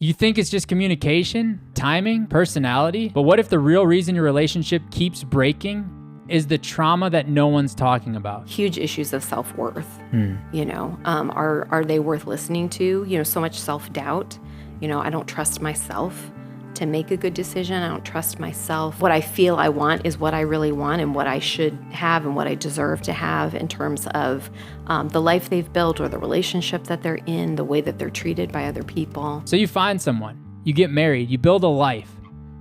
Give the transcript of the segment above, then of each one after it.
You think it's just communication, timing, personality, but what if the real reason your relationship keeps breaking is the trauma that no one's talking about? Huge issues of self-worth. Are they worth listening to? So much self-doubt. I don't trust myself to make a good decision. I don't trust myself. What I feel I want is what I really want and what I should have and what I deserve to have in terms of the life they've built or the relationship that they're in, the way that they're treated by other people. So you find someone, you get married, you build a life,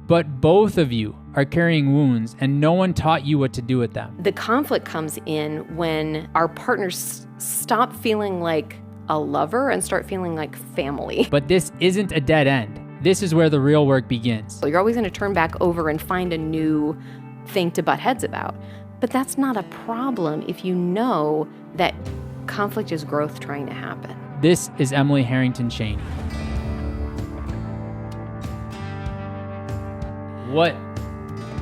but both of you are carrying wounds and no one taught you what to do with them. The conflict comes in when our partners stop feeling like a lover and start feeling like family. But this isn't a dead end. This is where the real work begins. So you're always going to turn back over and find a new thing to butt heads about. But that's not a problem if you know that conflict is growth trying to happen. This is Emily Harrington-Cheney. What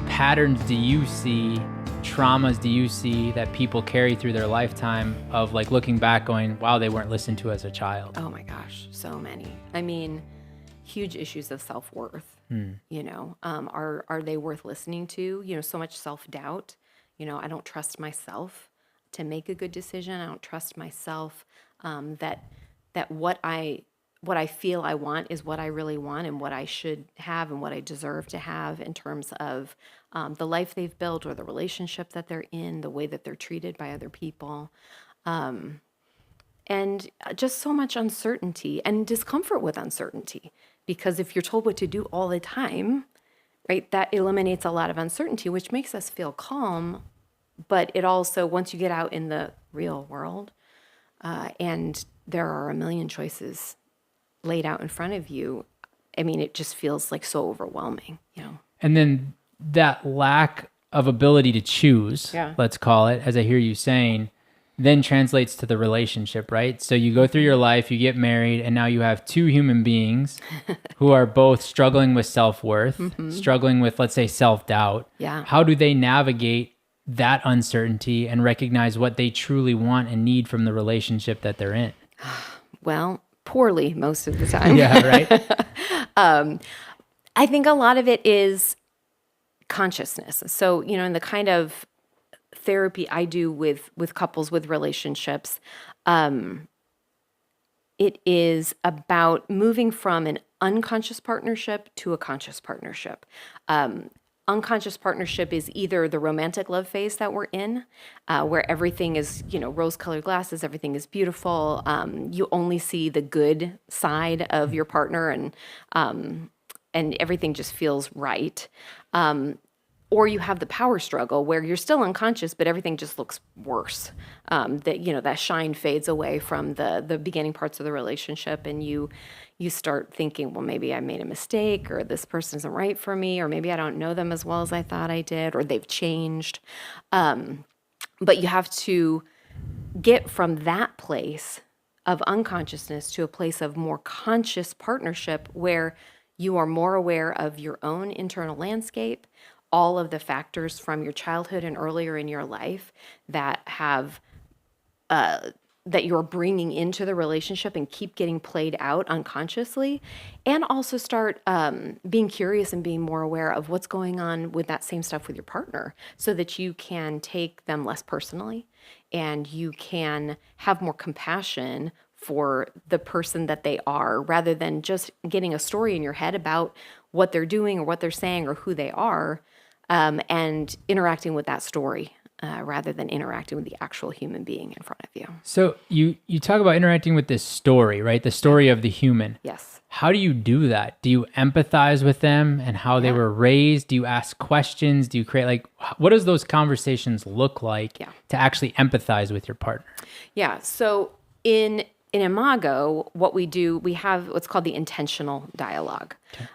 patterns do you see, traumas do you see that people carry through their lifetime of like looking back going, wow, they weren't listened to as a child? Oh my gosh, so many. Huge issues of self-worth. Are they worth listening to? So much self-doubt. I don't trust myself to make a good decision. I don't trust myself that what I feel I want is what I really want and what I should have and what I deserve to have in terms of the life they've built or the relationship that they're in, the way that they're treated by other people. And just so much uncertainty and discomfort with uncertainty. Because if you're told what to do all the time, right, that eliminates a lot of uncertainty, which makes us feel calm. But it also, once you get out in the real world, and there are a million choices laid out in front of you, it just feels like so overwhelming, And then that lack of ability to choose, let's call it, as I hear you saying, then translates to the relationship, right? So you go through your life, you get married, and now you have two human beings who are both struggling with self-worth, struggling with, let's say, self-doubt. Yeah. How do they navigate that uncertainty and recognize what they truly want and need from the relationship that they're in? Well, poorly most of the time. Yeah, right? I think a lot of it is consciousness. So, in the kind of therapy I do with couples with relationships, it is about moving from an unconscious partnership to a conscious partnership. Unconscious partnership is either the romantic love phase that we're in, where everything is, rose-colored glasses, everything is beautiful. You only see the good side of your partner, and everything just feels right. Or you have the power struggle where you're still unconscious, but everything just looks worse. That shine fades away from the beginning parts of the relationship, and you start thinking, well, maybe I made a mistake, or this person isn't right for me, or maybe I don't know them as well as I thought I did, or they've changed. But you have to get from that place of unconsciousness to a place of more conscious partnership where you are more aware of your own internal landscape, all of the factors from your childhood and earlier in your life that have that you're bringing into the relationship and keep getting played out unconsciously, and also start being curious and being more aware of what's going on with that same stuff with your partner so that you can take them less personally and you can have more compassion for the person that they are, rather than just getting a story in your head about what they're doing or what they're saying or who they are, and interacting with that story rather than interacting with the actual human being in front of you. So you talk about interacting with this story, right? The story of the human. Yes. How do you do that? Do you empathize with them and how they were raised? Do you ask questions? Do you create, what does those conversations look like to actually empathize with your partner? Yeah. So in Imago, what we do, we have what's called the intentional dialogue. Okay.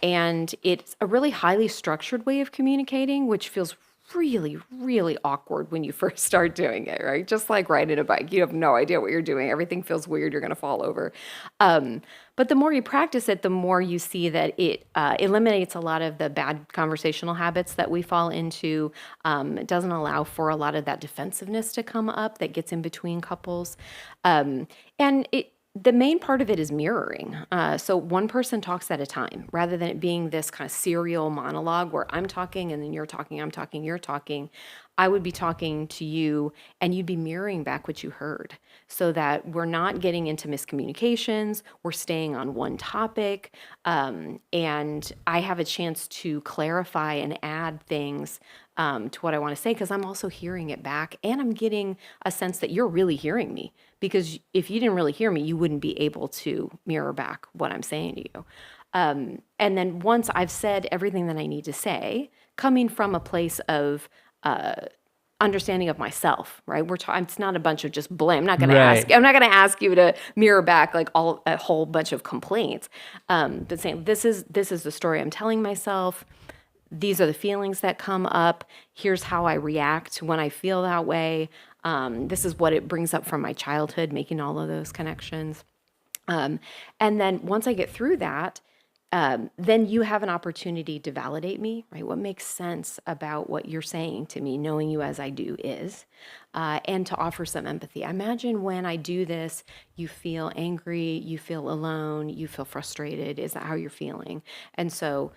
And it's a really highly structured way of communicating, which feels really, really awkward when you first start doing it, right? Just like riding a bike. You have no idea what you're doing. Everything feels weird. You're going to fall over. But the more you practice it, the more you see that it eliminates a lot of the bad conversational habits that we fall into. It doesn't allow for a lot of that defensiveness to come up that gets in between couples. And The main part of it is mirroring. So one person talks at a time, rather than it being this kind of serial monologue where I'm talking and then you're talking, I'm talking, you're talking. I would be talking to you and you'd be mirroring back what you heard, so that we're not getting into miscommunications. We're staying on one topic. And I have a chance to clarify and add things to what I want to say, because I'm also hearing it back and I'm getting a sense that you're really hearing me. Because if you didn't really hear me, you wouldn't be able to mirror back what I'm saying to you. And then once I've said everything that I need to say, coming from a place of understanding of myself, right? It's not a bunch of just blame. I'm not going to ask you to mirror back like a whole bunch of complaints. But saying this is the story I'm telling myself. These are the feelings that come up. Here's how I react when I feel that way. This is what it brings up from my childhood, making all of those connections. And then once I get through that, then you have an opportunity to validate me, right? What makes sense about what you're saying to me, knowing you as I do is, and to offer some empathy. I imagine when I do this, you feel angry, you feel alone, you feel frustrated. Is that how you're feeling? And so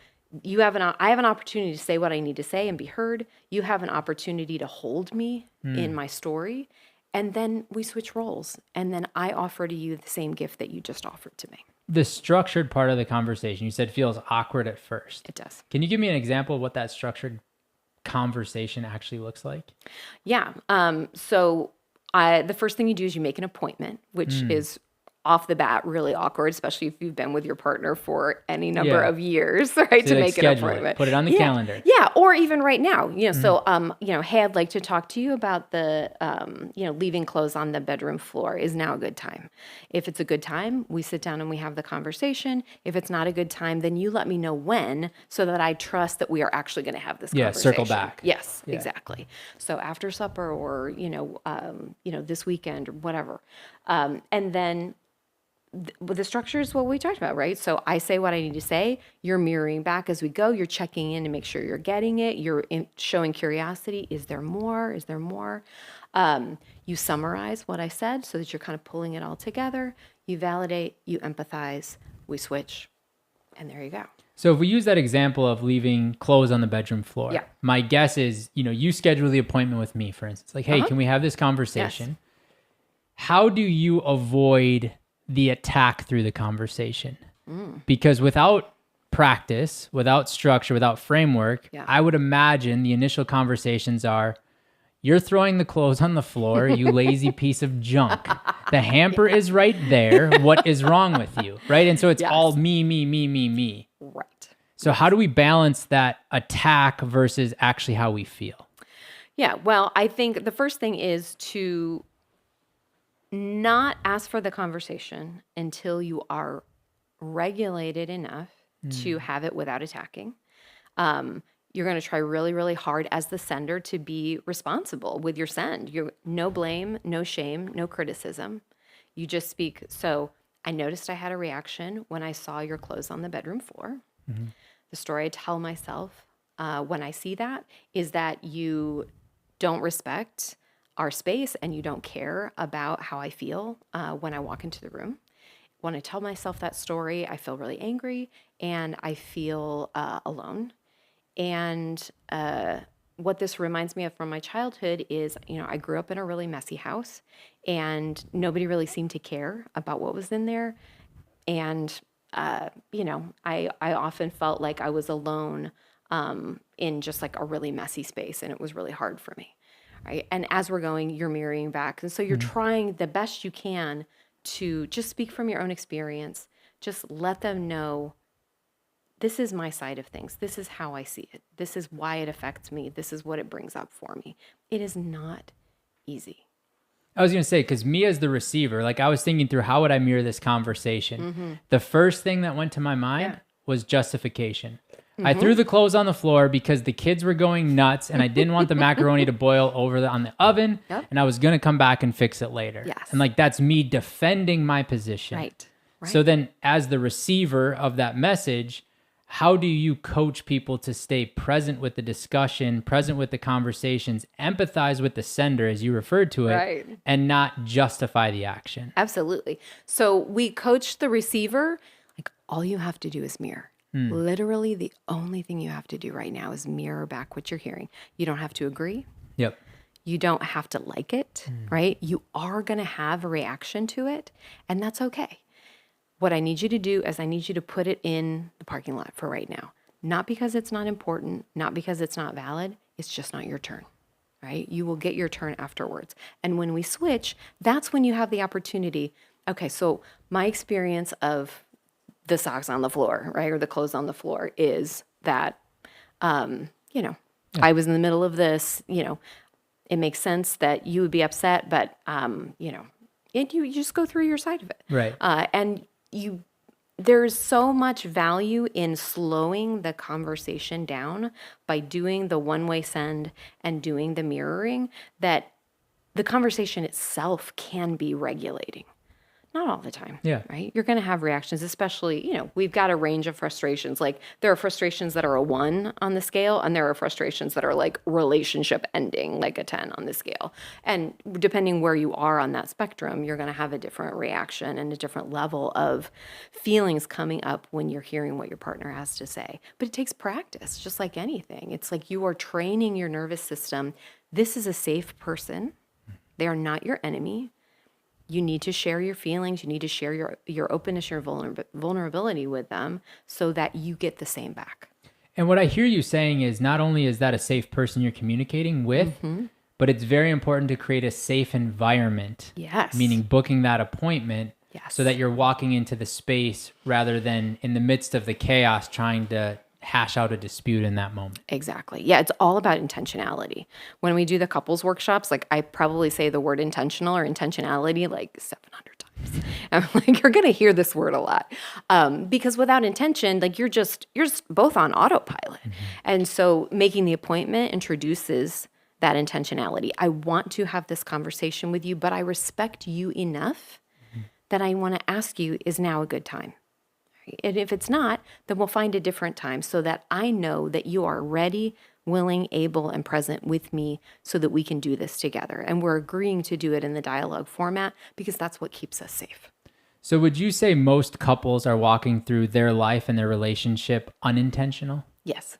I have an opportunity to say what I need to say and be heard. You have an opportunity to hold me in my story. And then we switch roles. And then I offer to you the same gift that you just offered to me. The structured part of the conversation, you said, feels awkward at first. It does. Can you give me an example of what that structured conversation actually looks like? Yeah. So the first thing you do is you make an appointment, which is off the bat really awkward, especially if you've been with your partner for any number of years, right? So to make an appointment. Put it on the calendar. Yeah, or even right now, so hey, I'd like to talk to you about the leaving clothes on the bedroom floor. Is now a good time? If it's a good time, we sit down and we have the conversation. If it's not a good time, then you let me know when, so that I trust that we are actually going to have this conversation. Circle back. Yes, exactly. So after supper, or this weekend or whatever, and then the structure is what we talked about, right? So I say what I need to say. You're mirroring back as we go. You're checking in to make sure you're getting it. You're showing curiosity. Is there more? Is there more? You summarize what I said so that you're kind of pulling it all together. You validate. You empathize. We switch. And there you go. So if we use that example of leaving clothes on the bedroom floor, my guess is, you schedule the appointment with me, for instance. Like, hey, can we have this conversation? Yes. How do you avoid the attack through the conversation? Because without practice, without structure, without framework, I would imagine the initial conversations are, you're throwing the clothes on the floor, you lazy piece of junk. The hamper is right there. What is wrong with you? Right? And so it's all me. Right. So how do we balance that attack versus actually how we feel? Yeah, well, I think the first thing is to not ask for the conversation until you are regulated enough to have it without attacking. You're going to try really, really hard as the sender to be responsible with your send. No blame, no shame, no criticism. You just speak. So I noticed I had a reaction when I saw your clothes on the bedroom floor. The story I tell myself when I see that is that you don't respect our space and you don't care about how I feel when I walk into the room. When I tell myself that story, I feel really angry and I feel alone. And what this reminds me of from my childhood is, I grew up in a really messy house and nobody really seemed to care about what was in there. And, I often felt like I was alone in just like a really messy space, and it was really hard for me. Right. And as we're going, you're mirroring back. And so you're trying the best you can to just speak from your own experience. Just let them know, this is my side of things. This is how I see it. This is why it affects me. This is what it brings up for me. It is not easy. I was going to say, because me as the receiver, like I was thinking through how would I mirror this conversation? The first thing that went to my mind was justification. I threw the clothes on the floor because the kids were going nuts and I didn't want the macaroni to boil over on the oven, and I was going to come back and fix it later. Yes. And like that's me defending my position. Right. So then as the receiver of that message, how do you coach people to stay present with the discussion, present with the conversations, empathize with the sender, as you referred to it, Right. and not justify the action? Absolutely. So we coach the receiver, like all you have to do is mirror. Literally the only thing you have to do right now is mirror back what you're hearing. You don't have to agree. Yep. You don't have to like it, right? You are going to have a reaction to it, and that's okay. What I need you to do is I need you to put it in the parking lot for right now. Not because it's not important, not because it's not valid. It's just not your turn, right? You will get your turn afterwards. And when we switch, that's when you have the opportunity. Okay, so my experience of the socks on the floor, right, or the clothes on the floor is that, I was in the middle of this, it makes sense that you would be upset, but, you just go through your side of it. Right. And there's so much value in slowing the conversation down by doing the one-way send and doing the mirroring that the conversation itself can be regulating. Not all the time, right? You're going to have reactions, especially, we've got a range of frustrations. Like there are frustrations that are a 1 on the scale, and there are frustrations that are like relationship ending, like a 10 on the scale. And depending where you are on that spectrum, you're going to have a different reaction and a different level of feelings coming up when you're hearing what your partner has to say. But it takes practice, just like anything. It's like you are training your nervous system. This is a safe person. They are not your enemy. You need to share your feelings. You need to share your openness, your vulnerability with them so that you get the same back. And what I hear you saying is not only is that a safe person you're communicating with, but it's very important to create a safe environment. Yes. Meaning booking that appointment so that you're walking into the space rather than in the midst of the chaos trying to hash out a dispute in that moment. Exactly. Yeah, it's all about intentionality. When we do the couples workshops, like I probably say the word intentional or intentionality like 700 times. I'm like, you're going to hear this word a lot. Because without intention, like you're just both on autopilot. And so making the appointment introduces that intentionality. I want to have this conversation with you, but I respect you enough that I want to ask you, is now a good time? And if it's not, then we'll find a different time so that I know that you are ready, willing, able, and present with me so that we can do this together. And we're agreeing to do it in the dialogue format because that's what keeps us safe. So would you say most couples are walking through their life and their relationship unintentional? Yes.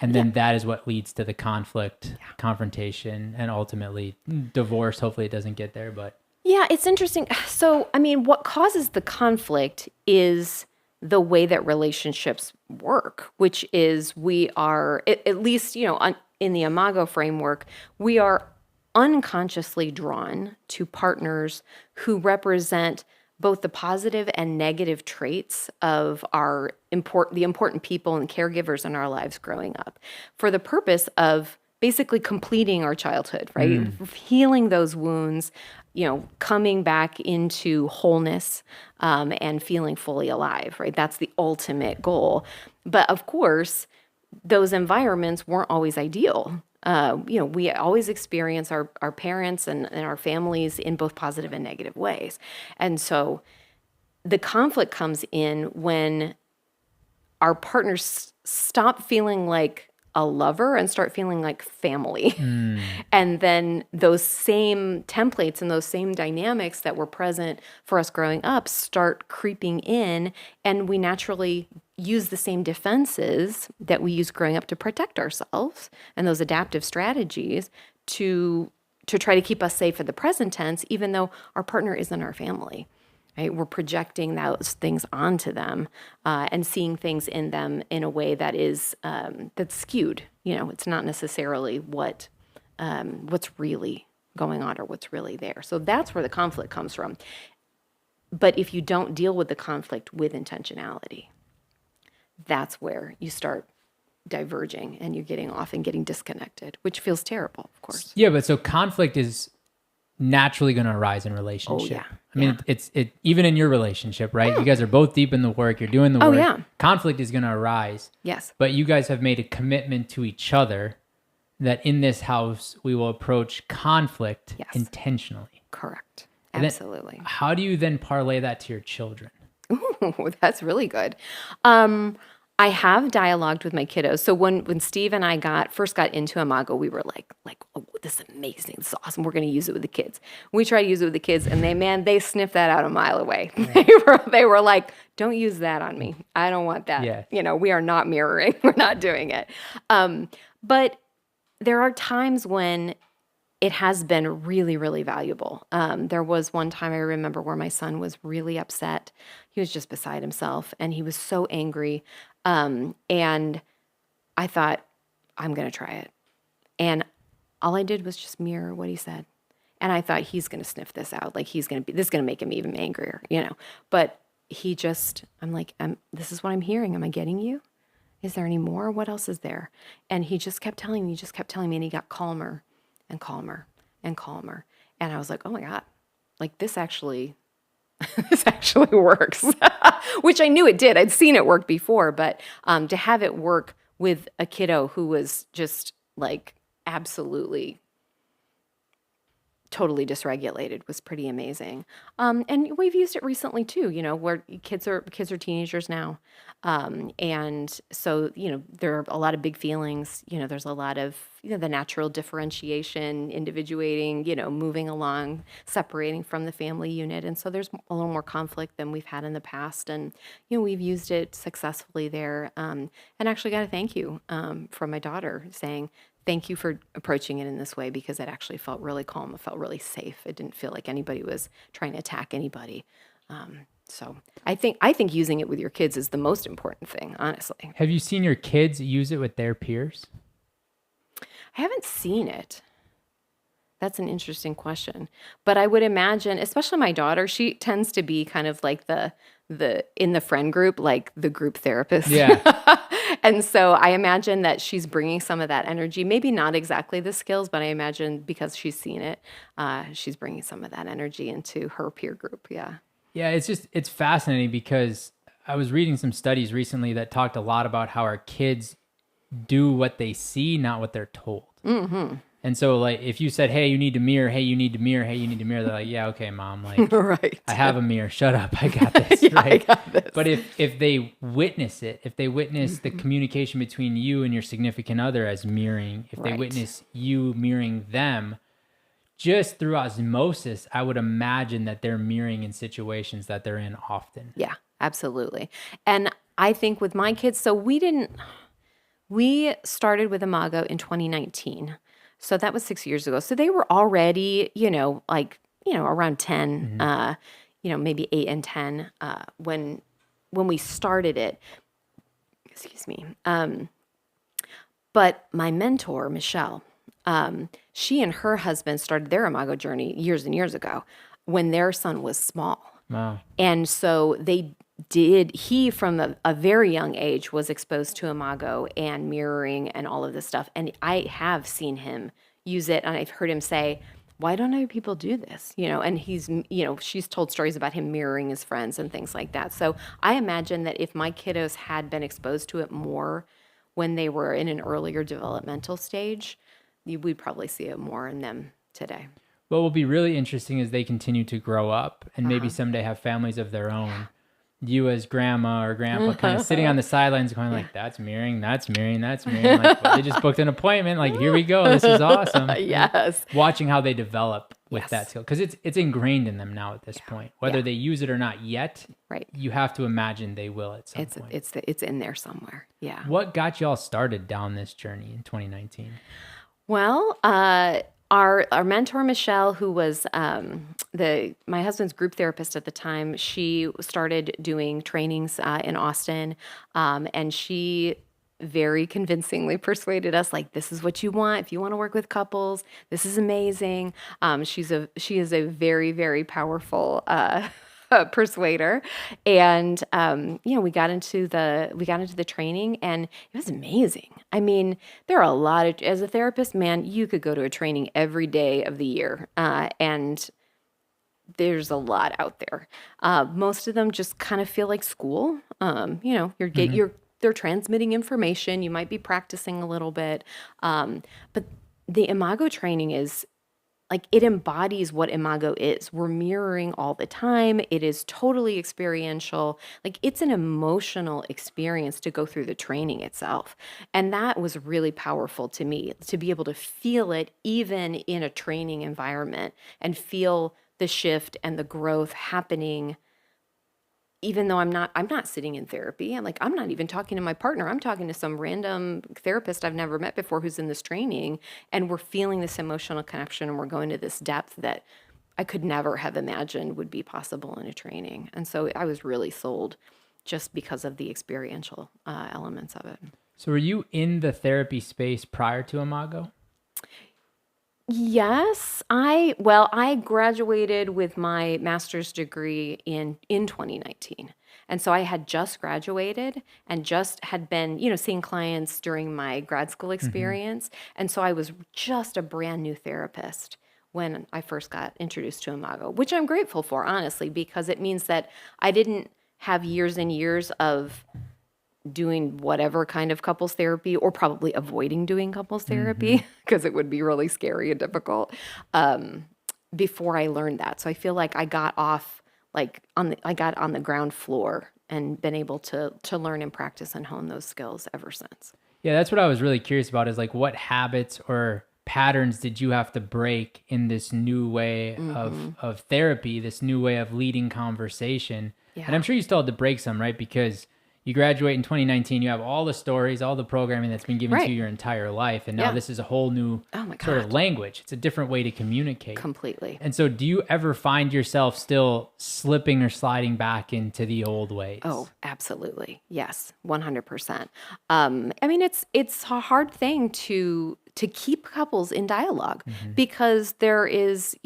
And then that is what leads to the conflict, confrontation, and ultimately divorce. Hopefully it doesn't get there, but... Yeah, it's interesting. So, what causes the conflict is the way that relationships work, which is we are, at least, in the Imago framework, we are unconsciously drawn to partners who represent both the positive and negative traits of the important people and caregivers in our lives growing up for the purpose of basically completing our childhood, right? Healing those wounds, coming back into wholeness and feeling fully alive, right? That's the ultimate goal. But of course, those environments weren't always ideal. We always experience our parents and our families in both positive and negative ways. And so the conflict comes in when our partners stop feeling like a lover and start feeling like family. And then those same templates and those same dynamics that were present for us growing up start creeping in, and we naturally use the same defenses that we use growing up to protect ourselves and those adaptive strategies to try to keep us safe in the present tense, even though our partner isn't our family. Right? We're projecting those things onto them and seeing things in them in a way that is that's skewed. It's not necessarily what's really going on or what's really there. So that's where the conflict comes from. But if you don't deal with the conflict with intentionality, that's where you start diverging and you're getting off and getting disconnected, which feels terrible, of course. Yeah, but so conflict is naturally going to arise in relationship. It's even in your relationship, right? You guys are both deep in the work. You're doing the work. Conflict is going to arise. Yes. But you guys have made a commitment to each other that in this house, we will approach conflict intentionally. Correct. Absolutely. How do you then parlay that to your children? Ooh, that's really good. I have dialogued with my kiddos. So when Steve and I first got into Imago, we were like, oh, this is amazing. This is awesome. We're going to use it with the kids. We tried to use it with the kids, and they sniffed that out a mile away. They were like, don't use that on me. I don't want that. Yeah. We are not mirroring. We're not doing it. But there are times when it has been really, really valuable. There was one time I remember where my son was really upset. He was just beside himself, and he was so angry. And I thought, I'm going to try it. And all I did was just mirror what he said. And I thought, he's going to sniff this out. Like, this is going to make him even angrier, But I'm like, this is what I'm hearing. Am I getting you? Is there any more? What else is there? And he just kept telling me, and he got calmer and calmer and calmer. And I was like, oh my God, like this actually works, which I knew it did. I'd seen it work before, but to have it work with a kiddo who was just like absolutely totally dysregulated was pretty amazing. And we've used it recently too, where kids are teenagers now. And so, there are a lot of big feelings, there's a lot of, the natural differentiation, individuating, moving along, separating from the family unit. And so there's a little more conflict than we've had in the past. And, we've used it successfully there. And actually got a thank you from my daughter saying, thank you for approaching it in this way, because it actually felt really calm. It felt really safe. It didn't feel like anybody was trying to attack anybody. So I think using it with your kids is the most important thing, honestly. Have you seen your kids use it with their peers? I haven't seen it. That's an interesting question. But I would imagine, especially my daughter, she tends to be kind of like the in the friend group, like the group therapist. Yeah. And so I imagine that she's bringing some of that energy, maybe not exactly the skills, but I imagine because she's seen it, she's bringing some of that energy into her peer group. Yeah. Yeah. It's fascinating because I was reading some studies recently that talked a lot about how our kids do what they see, not what they're told. Mm-hmm. And so, like, if you said, hey, you need to mirror, hey, you need to mirror, hey, you need to mirror, they're like, yeah, okay, mom, like, right. I have a mirror, shut up, I got this, yeah, right? I got this. But if they witness it, if they witness the communication between you and your significant other as mirroring, if they witness you mirroring them, just through osmosis, I would imagine that they're mirroring in situations that they're in often. Yeah, absolutely. And I think with my kids, so we started with Imago in 2019. So that was 6 years ago. So they were already, around 10, maybe 8 and 10 when we started it. Excuse me. But my mentor, Michelle, she and her husband started their Imago journey years and years ago when their son was small. Wow. And so he from a very young age was exposed to Imago and mirroring and all of this stuff. And I have seen him use it, and I've heard him say, why don't other people do this? And he's, she's told stories about him mirroring his friends and things like that. So I imagine that if my kiddos had been exposed to it more when they were in an earlier developmental stage, we'd probably see it more in them today. What will be really interesting is they continue to grow up and maybe someday have families of their own. You as grandma or grandpa kind of sitting on the sidelines going like, that's mirroring. Like, well, they just booked an appointment. Like, here we go. This is awesome. Yes. Watching how they develop with that skill. Because it's ingrained in them now at this point. Whether they use it or not yet, you have to imagine they will at some point. It's in there somewhere. Yeah. What got you all started down this journey in 2019? Well, our mentor, Michelle, who was my husband's group therapist at the time, she started doing trainings in Austin, and she very convincingly persuaded us, like, this is what you want. If you want to work with couples, this is amazing. She is a very, very powerful persuader. And, we got into the training, and it was amazing. I mean, there are as a therapist, man, you could go to a training every day of the year. And there's a lot out there. Most of them just kind of feel like school. They're transmitting information. You might be practicing a little bit. But the Imago training is like it embodies what Imago is. We're mirroring all the time. It is totally experiential. Like it's an emotional experience to go through the training itself. And that was really powerful to me, to be able to feel it even in a training environment and feel the shift and the growth happening, even though I'm not sitting in therapy. I'm not even talking to my partner. I'm talking to some random therapist I've never met before who's in this training, and we're feeling this emotional connection and we're going to this depth that I could never have imagined would be possible in a training. And so I was really sold just because of the experiential elements of it. So were you in the therapy space prior to Imago? Yes, I graduated with my master's degree in 2019. And so I had just graduated and just had been, seeing clients during my grad school experience. And so I was just a brand new therapist when I first got introduced to Imago, which I'm grateful for, honestly, because it means that I didn't have years and years of doing whatever kind of couples therapy, or probably avoiding doing couples therapy because it would be really scary and difficult before I learned that. So I feel like I got off, I got on the ground floor and been able to learn and practice and hone those skills ever since. Yeah, that's what I was really curious about, is like what habits or patterns did you have to break in this new way of therapy, this new way of leading conversation? Yeah. And I'm sure you still had to break some, right? Because you graduate in 2019, you have all the stories, all the programming that's been given to you your entire life. And now this is a whole new sort of language. It's a different way to communicate. Completely. And so do you ever find yourself still slipping or sliding back into the old ways? Oh, absolutely. Yes, 100%. I mean, it's a hard thing to keep couples in dialogue because there is,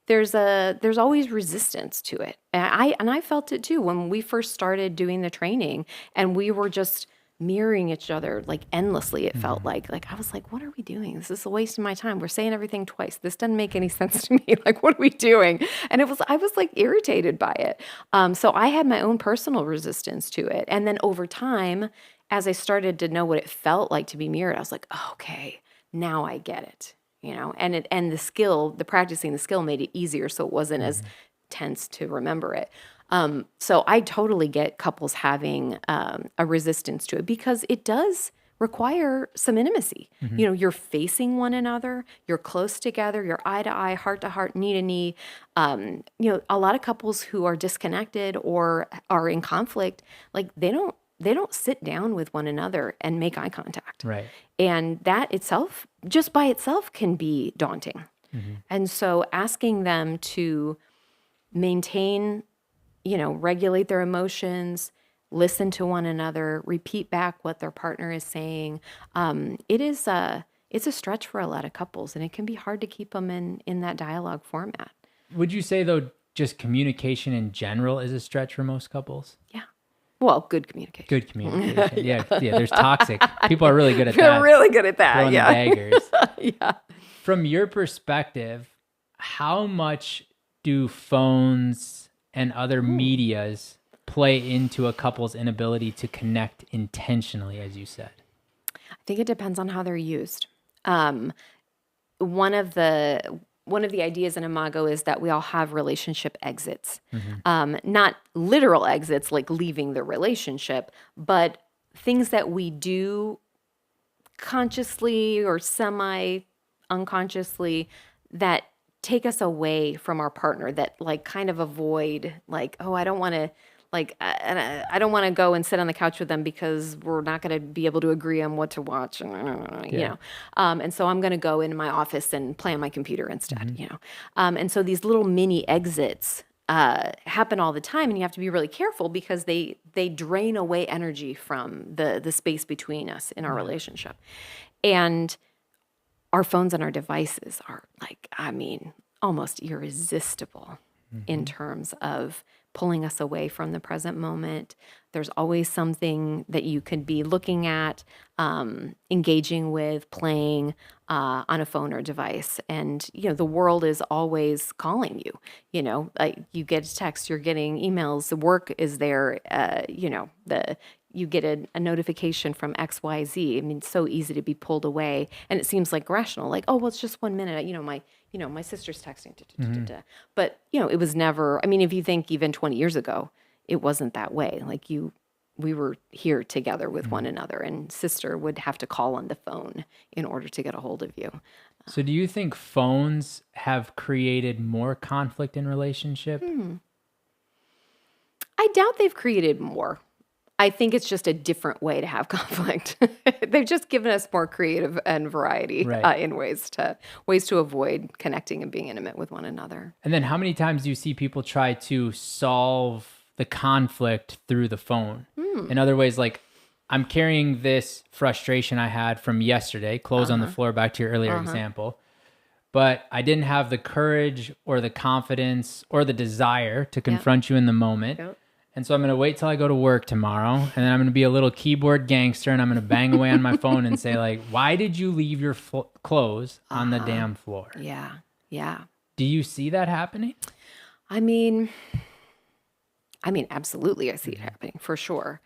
there's always resistance to it. And I felt it too when we first started doing the training, and we were just mirroring each other like endlessly. It felt like I was like, what are we doing? This is a waste of my time. We're saying everything twice. This doesn't make any sense to me. Like, what are we doing? And I was like irritated by it. So I had my own personal resistance to it. And then over time, as I started to know what it felt like to be mirrored, I was like, oh, okay, now I get it, and the practicing the skill made it easier. So it wasn't as tense to remember it. So I totally get couples having a resistance to it because it does require some intimacy. You're facing one another, you're close together, you're eye to eye, heart to heart, knee to knee. A lot of couples who are disconnected or are in conflict, like they don't sit down with one another and make eye contact. Right. And that itself, just by itself, can be daunting. And so asking them to maintain, regulate their emotions, listen to one another, repeat back what their partner is saying, it's a stretch for a lot of couples, and it can be hard to keep them in that dialogue format. Would you say, though, just communication in general is a stretch for most couples? Yeah. Well, good communication. Good communication. Yeah. There's toxic. People are really good at that. They're really good at that. Throwing the daggers. Yeah. From your perspective, how much do phones and other medias play into a couple's inability to connect intentionally, as you said? I think it depends on how they're used. One of the ideas in Imago is that we all have relationship exits. Not literal exits like leaving the relationship, but things that we do consciously or semi-unconsciously that take us away from our partner, that like kind of avoid, like, oh, I don't want to, like, I don't want to go and sit on the couch with them because we're not going to be able to agree on what to watch, and so I'm going to go into my office and play on my computer instead, and so these little mini exits happen all the time, and you have to be really careful because they drain away energy from the space between us in our relationship. And our phones and our devices are almost irresistible in terms of pulling us away from the present moment. There's always something that you could be looking at, engaging with, playing on a phone or device. And, the world is always calling you. You get a text, you're getting emails, the work is there, you get a notification from XYZ. I mean, it's so easy to be pulled away. And it seems like rational, like, oh, well, it's just 1 minute. my sister's texting. But, it was never, I mean, if you think even 20 years ago, it wasn't that way. Like we were here together with one another, and sister would have to call on the phone in order to get a hold of you. So do you think phones have created more conflict in relationship? I doubt they've created more. I think it's just a different way to have conflict. They've just given us more creative and variety in ways to avoid connecting and being intimate with one another. And then how many times do you see people try to solve the conflict through the phone? In other ways, like, I'm carrying this frustration I had from yesterday, clothes on the floor, back to your earlier example, but I didn't have the courage or the confidence or the desire to confront you in the moment. Yep. And so I'm going to wait till I go to work tomorrow, and then I'm going to be a little keyboard gangster, and I'm going to bang away on my phone and say, like, why did you leave your clothes on the damn floor? Yeah, yeah. Do you see that happening? I mean, absolutely, I see it happening, for sure.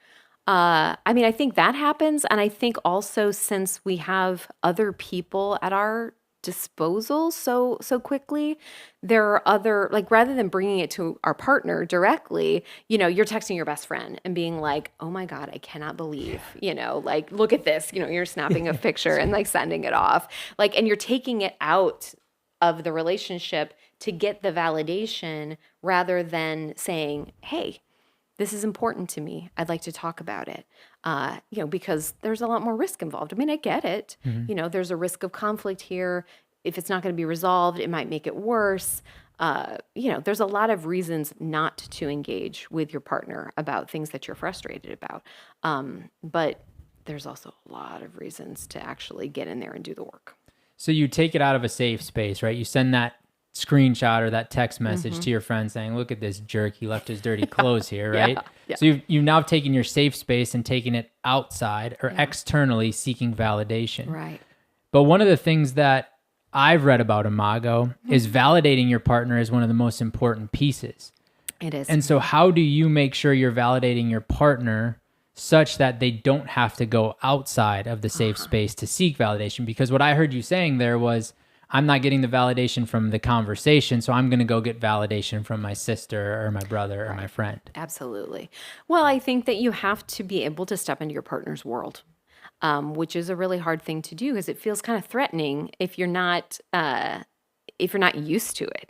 I think that happens, and I think also since we have other people at our disposal so quickly, there are other, like, rather than bringing it to our partner directly, you're texting your best friend and being like, oh my God, I cannot believe, like, look at this, you're snapping a picture and like sending it off, like, and you're taking it out of the relationship to get the validation rather than saying, hey, this is important to me. I'd like to talk about it, because there's a lot more risk involved. I mean, I get it. There's a risk of conflict here. If it's not going to be resolved, it might make it worse. There's a lot of reasons not to engage with your partner about things that you're frustrated about. But there's also a lot of reasons to actually get in there and do the work. So you take it out of a safe space, right? You send that screenshot or that text message to your friend saying, look at this jerk, he left his dirty clothes here, right? Yeah. So you've now taken your safe space and taken it outside or externally seeking validation. Right. But one of the things that I've read about Imago is validating your partner is one of the most important pieces. It is. And so how do you make sure you're validating your partner such that they don't have to go outside of the safe space to seek validation? Because what I heard you saying there was, I'm not getting the validation from the conversation, so I'm going to go get validation from my sister or my brother or my friend. Absolutely. Well, I think that you have to be able to step into your partner's world, which is a really hard thing to do because it feels kind of threatening if you're not used to it.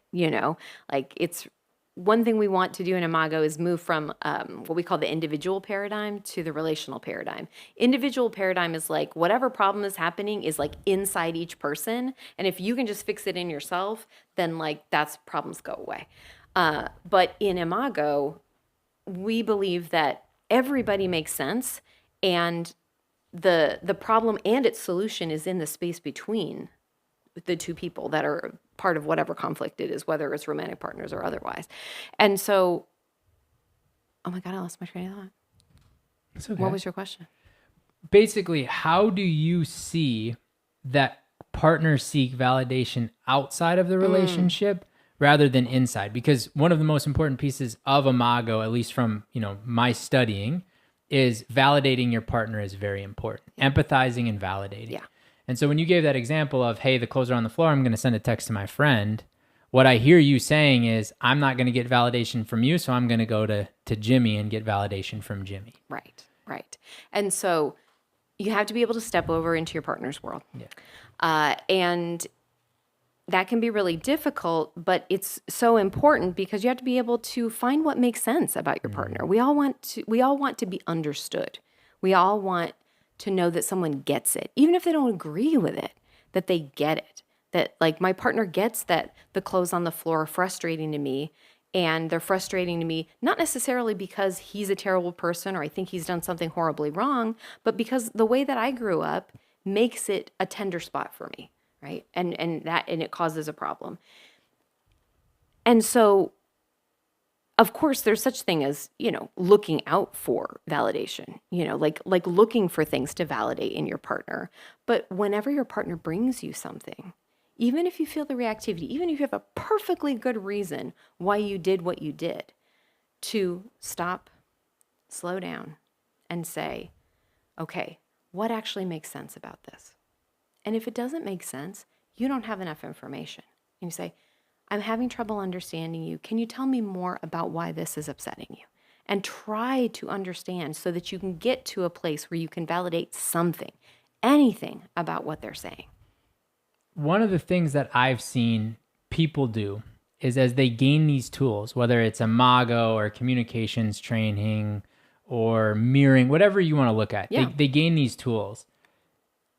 Like, it's one thing we want to do in Imago is move from what we call the individual paradigm to the relational paradigm. Individual paradigm is like whatever problem is happening is like inside each person. And if you can just fix it in yourself, then like that's problems go away. But in Imago, we believe that everybody makes sense and the problem and its solution is in the space between the two people that are part of whatever conflict it is, whether it's romantic partners or otherwise. And so, oh my God, I lost my train of thought. It's okay. What was your question? Basically, how do you see that partners seek validation outside of the relationship rather than inside? Because one of the most important pieces of Imago, at least from my studying, is validating your partner is very important. Empathizing and validating. Yeah. And so when you gave that example of, hey, the clothes are on the floor, I'm going to send a text to my friend. What I hear you saying is, I'm not going to get validation from you, so I'm going to go to Jimmy and get validation from Jimmy. Right. And so you have to be able to step over into your partner's world. Yeah. And that can be really difficult, but it's so important because you have to be able to find what makes sense about your partner. We all want to be understood. We all want to know that someone gets it, even if they don't agree with it, that they get it. That like my partner gets that the clothes on the floor are frustrating to me, and they're frustrating to me not necessarily because he's a terrible person or I think he's done something horribly wrong, but because the way that I grew up makes it a tender spot for me, right? And it causes a problem. And so of course, there's such thing as, looking out for validation, like looking for things to validate in your partner. But whenever your partner brings you something, even if you feel the reactivity, even if you have a perfectly good reason why you did what you did, to stop, slow down, and say, okay, what actually makes sense about this? And if it doesn't make sense, you don't have enough information. and you say, I'm having trouble understanding you. Can you tell me more about why this is upsetting you? And try to understand so that you can get to a place where you can validate something, anything about what they're saying. One of the things that I've seen people do is as they gain these tools, whether it's Imago or communications training or mirroring, whatever you want to look at, they gain these tools.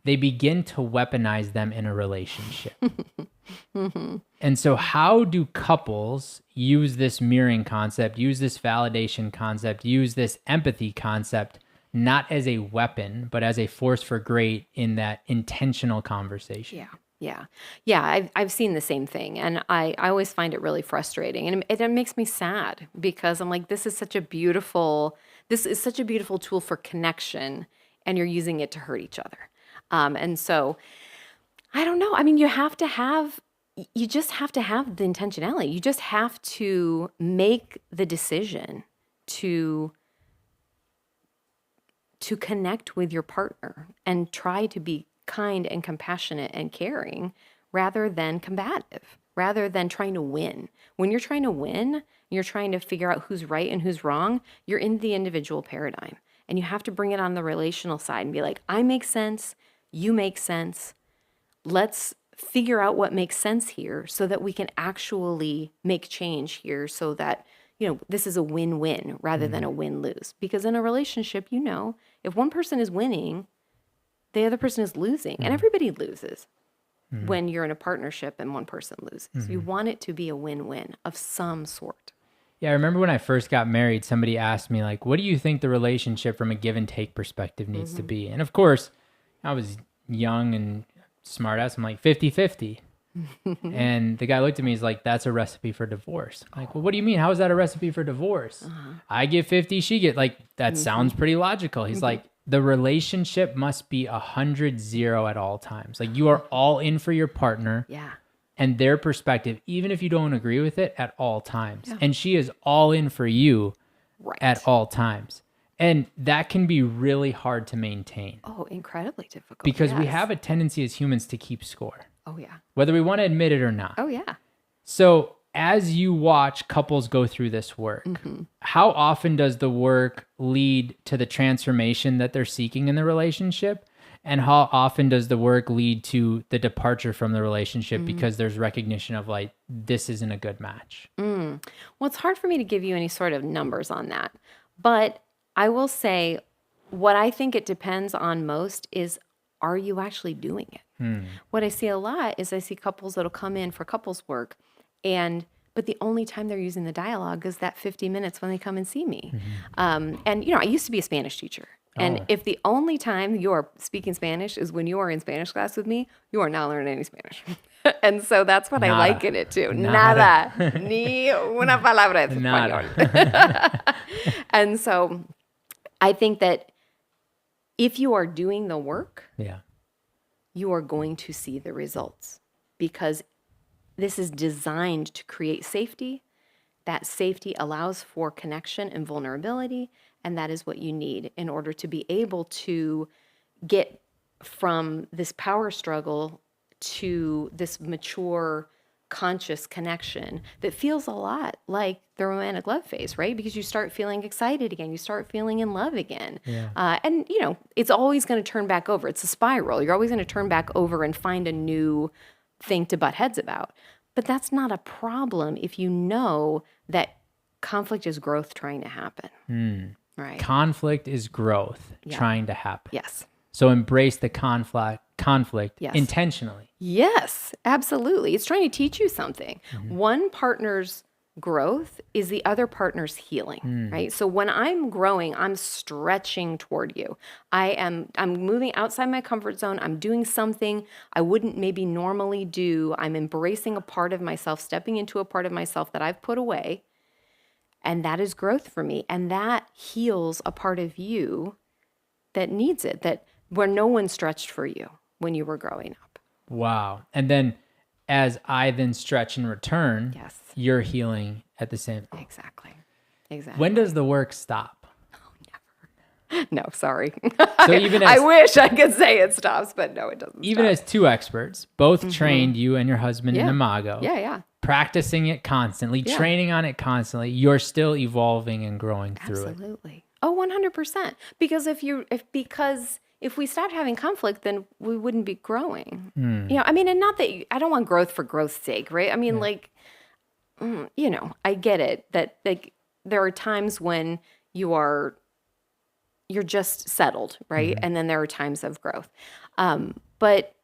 They begin to weaponize them in a relationship. And so how do couples use this mirroring concept, use this validation concept, use this empathy concept, not as a weapon, but as a force for great in that intentional conversation? Yeah. I've seen the same thing. And I always find it really frustrating. And it makes me sad because I'm like, this is such a beautiful tool for connection, and you're using it to hurt each other. And so I don't know. I mean, you just have to have the intentionality. You just have to make the decision to connect with your partner and try to be kind and compassionate and caring rather than combative, rather than trying to win. When you're trying to win, you're trying to figure out who's right and who's wrong, you're in the individual paradigm. And you have to bring it on the relational side and be like, I make sense, you make sense. Let's figure out what makes sense here so that we can actually make change here so that, this is a win-win rather than a win-lose. Because in a relationship, if one person is winning, the other person is losing. And everybody loses when you're in a partnership and one person loses. You want it to be a win-win of some sort. Yeah, I remember when I first got married, somebody asked me, like, what do you think the relationship from a give and take perspective needs to be? And of course, I was young and smart ass. I'm like 50-50. And the guy looked at me, he's like, that's a recipe for divorce. I'm like, well, what do you mean? How is that a recipe for divorce? I get 50, she get that sounds pretty logical. He's like, the relationship must be 100-0 at all times. Like, you are all in for your partner. Yeah. And their perspective, even if you don't agree with it, at all times. Yeah. And she is all in for you at all times. And that can be really hard to maintain. Oh, incredibly difficult. Because we have a tendency as humans to keep score. Oh, yeah. Whether we want to admit it or not. Oh, yeah. So as you watch couples go through this work, how often does the work lead to the transformation that they're seeking in the relationship? And how often does the work lead to the departure from the relationship because there's recognition of like, this isn't a good match? Well, it's hard for me to give you any sort of numbers on that. But I will say what I think it depends on most is, are you actually doing it? What I see a lot is I see couples that'll come in for couples work, but the only time they're using the dialogue is that 50 minutes when they come and see me. And, I used to be a Spanish teacher. And if the only time you are speaking Spanish is when you are in Spanish class with me, you are not learning any Spanish. And so that's what I liken it to. Nada. Ni una palabra de español. And so I think that if you are doing the work, you are going to see the results, because this is designed to create safety. That safety allows for connection and vulnerability. And that is what you need in order to be able to get from this power struggle to this mature, conscious connection that feels a lot like the romantic love phase, right? Because you start feeling excited again. You start feeling in love again. And, it's always going to turn back over. It's a spiral. You're always going to turn back over and find a new thing to butt heads about. But that's not a problem if you know that conflict is growth trying to happen. Right. Conflict is growth trying to happen. Yes. So embrace the conflict intentionally. Yes, absolutely. It's trying to teach you something. One partner's growth is the other partner's healing, right? So when I'm growing, I'm stretching toward you. I'm moving outside my comfort zone. I'm doing something I wouldn't maybe normally do. I'm embracing a part of myself, stepping into a part of myself that I've put away. And that is growth for me. And that heals a part of you that needs it, that where no one stretched for you when you were growing up. Wow. And then as I then stretch in return, you're healing at the same time. Exactly. When does the work stop? Oh, never. No, sorry. So even as, I wish I could say it stops, but no, it doesn't. Even stop. as two experts, both trained, you and your husband in Yeah. Imago. Yeah. Practicing it constantly, training on it constantly, you're still evolving and growing through it. Absolutely. Oh, 100%. Because if we stopped having conflict, then we wouldn't be growing. You know, I mean, and not that I don't want growth for growth's sake, right? I mean, you know, I get it that like there are times when you're just settled, right? And then there are times of growth. But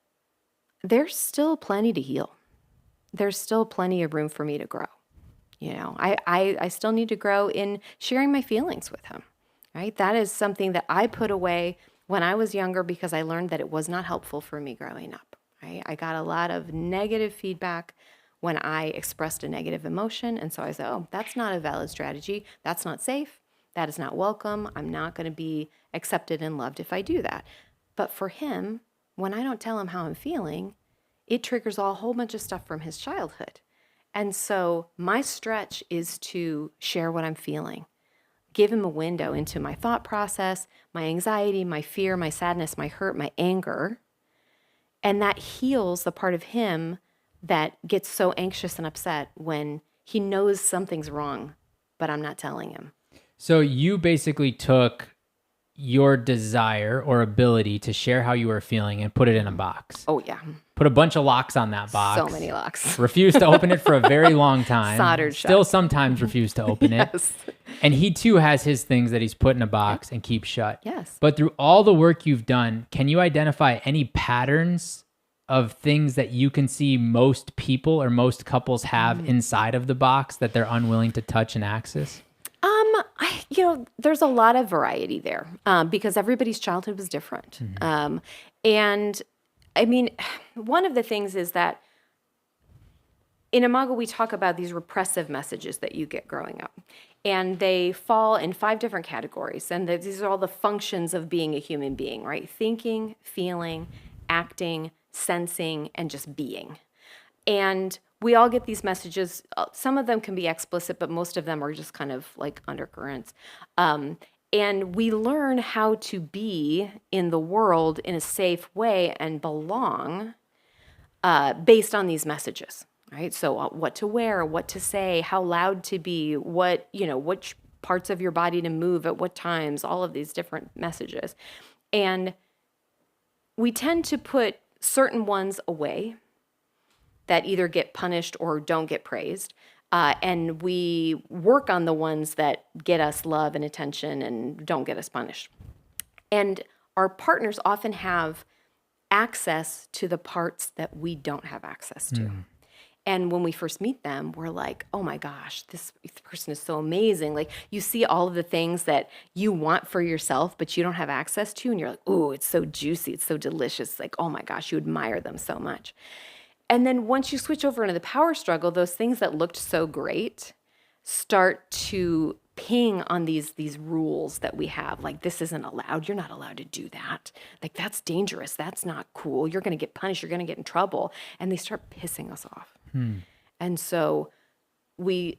there's still plenty to heal. There's still plenty of room for me to grow. You know, I still need to grow in sharing my feelings with him, right? That is something that I put away when I was younger because I learned that it was not helpful for me growing up, right? I got a lot of negative feedback when I expressed a negative emotion. And so I said, oh, that's not a valid strategy. That's not safe. That is not welcome. I'm not going to be accepted and loved if I do that. But for him, when I don't tell him how I'm feeling, it triggers a whole bunch of stuff from his childhood. And so my stretch is to share what I'm feeling, give him a window into my thought process, my anxiety, my fear, my sadness, my hurt, my anger. And that heals the part of him that gets so anxious and upset when he knows something's wrong, but I'm not telling him. So you basically took your desire or ability to share how you were feeling and put it in a box. Oh, yeah. Put a bunch of locks on that box. So many locks. Refused to open it for a very long time. Soldered shut. Still sometimes refused to open it. Yes. And he too has his things that he's put in a box and keeps shut. Yes. But through all the work you've done, can you identify any patterns of things that you can see most people or most couples have inside of the box that they're unwilling to touch and access? There's a lot of variety there because everybody's childhood was different. And I mean, one of the things is that in Imago, we talk about these repressive messages that you get growing up. And they fall in 5 different categories. And these are all the functions of being a human being, right? Thinking, feeling, acting, sensing, and just being. And we all get these messages. Some of them can be explicit, but most of them are just kind of like undercurrents. And we learn how to be in the world in a safe way and belong based on these messages, right? So what to wear, what to say, how loud to be, which parts of your body to move at what times, all of these different messages. And we tend to put certain ones away that either get punished or don't get praised. And we work on the ones that get us love and attention and don't get us punished. And our partners often have access to the parts that we don't have access to. And when we first meet them, we're like, oh my gosh, this person is so amazing. Like you see all of the things that you want for yourself, but you don't have access to. And you're like, oh, it's so juicy. It's so delicious. Like, oh my gosh, you admire them so much. And then once you switch over into the power struggle, those things that looked so great start to ping on these rules that we have. Like, this isn't allowed. You're not allowed to do that. Like, that's dangerous. That's not cool. You're going to get punished. You're going to get in trouble. And they start pissing us off. And so we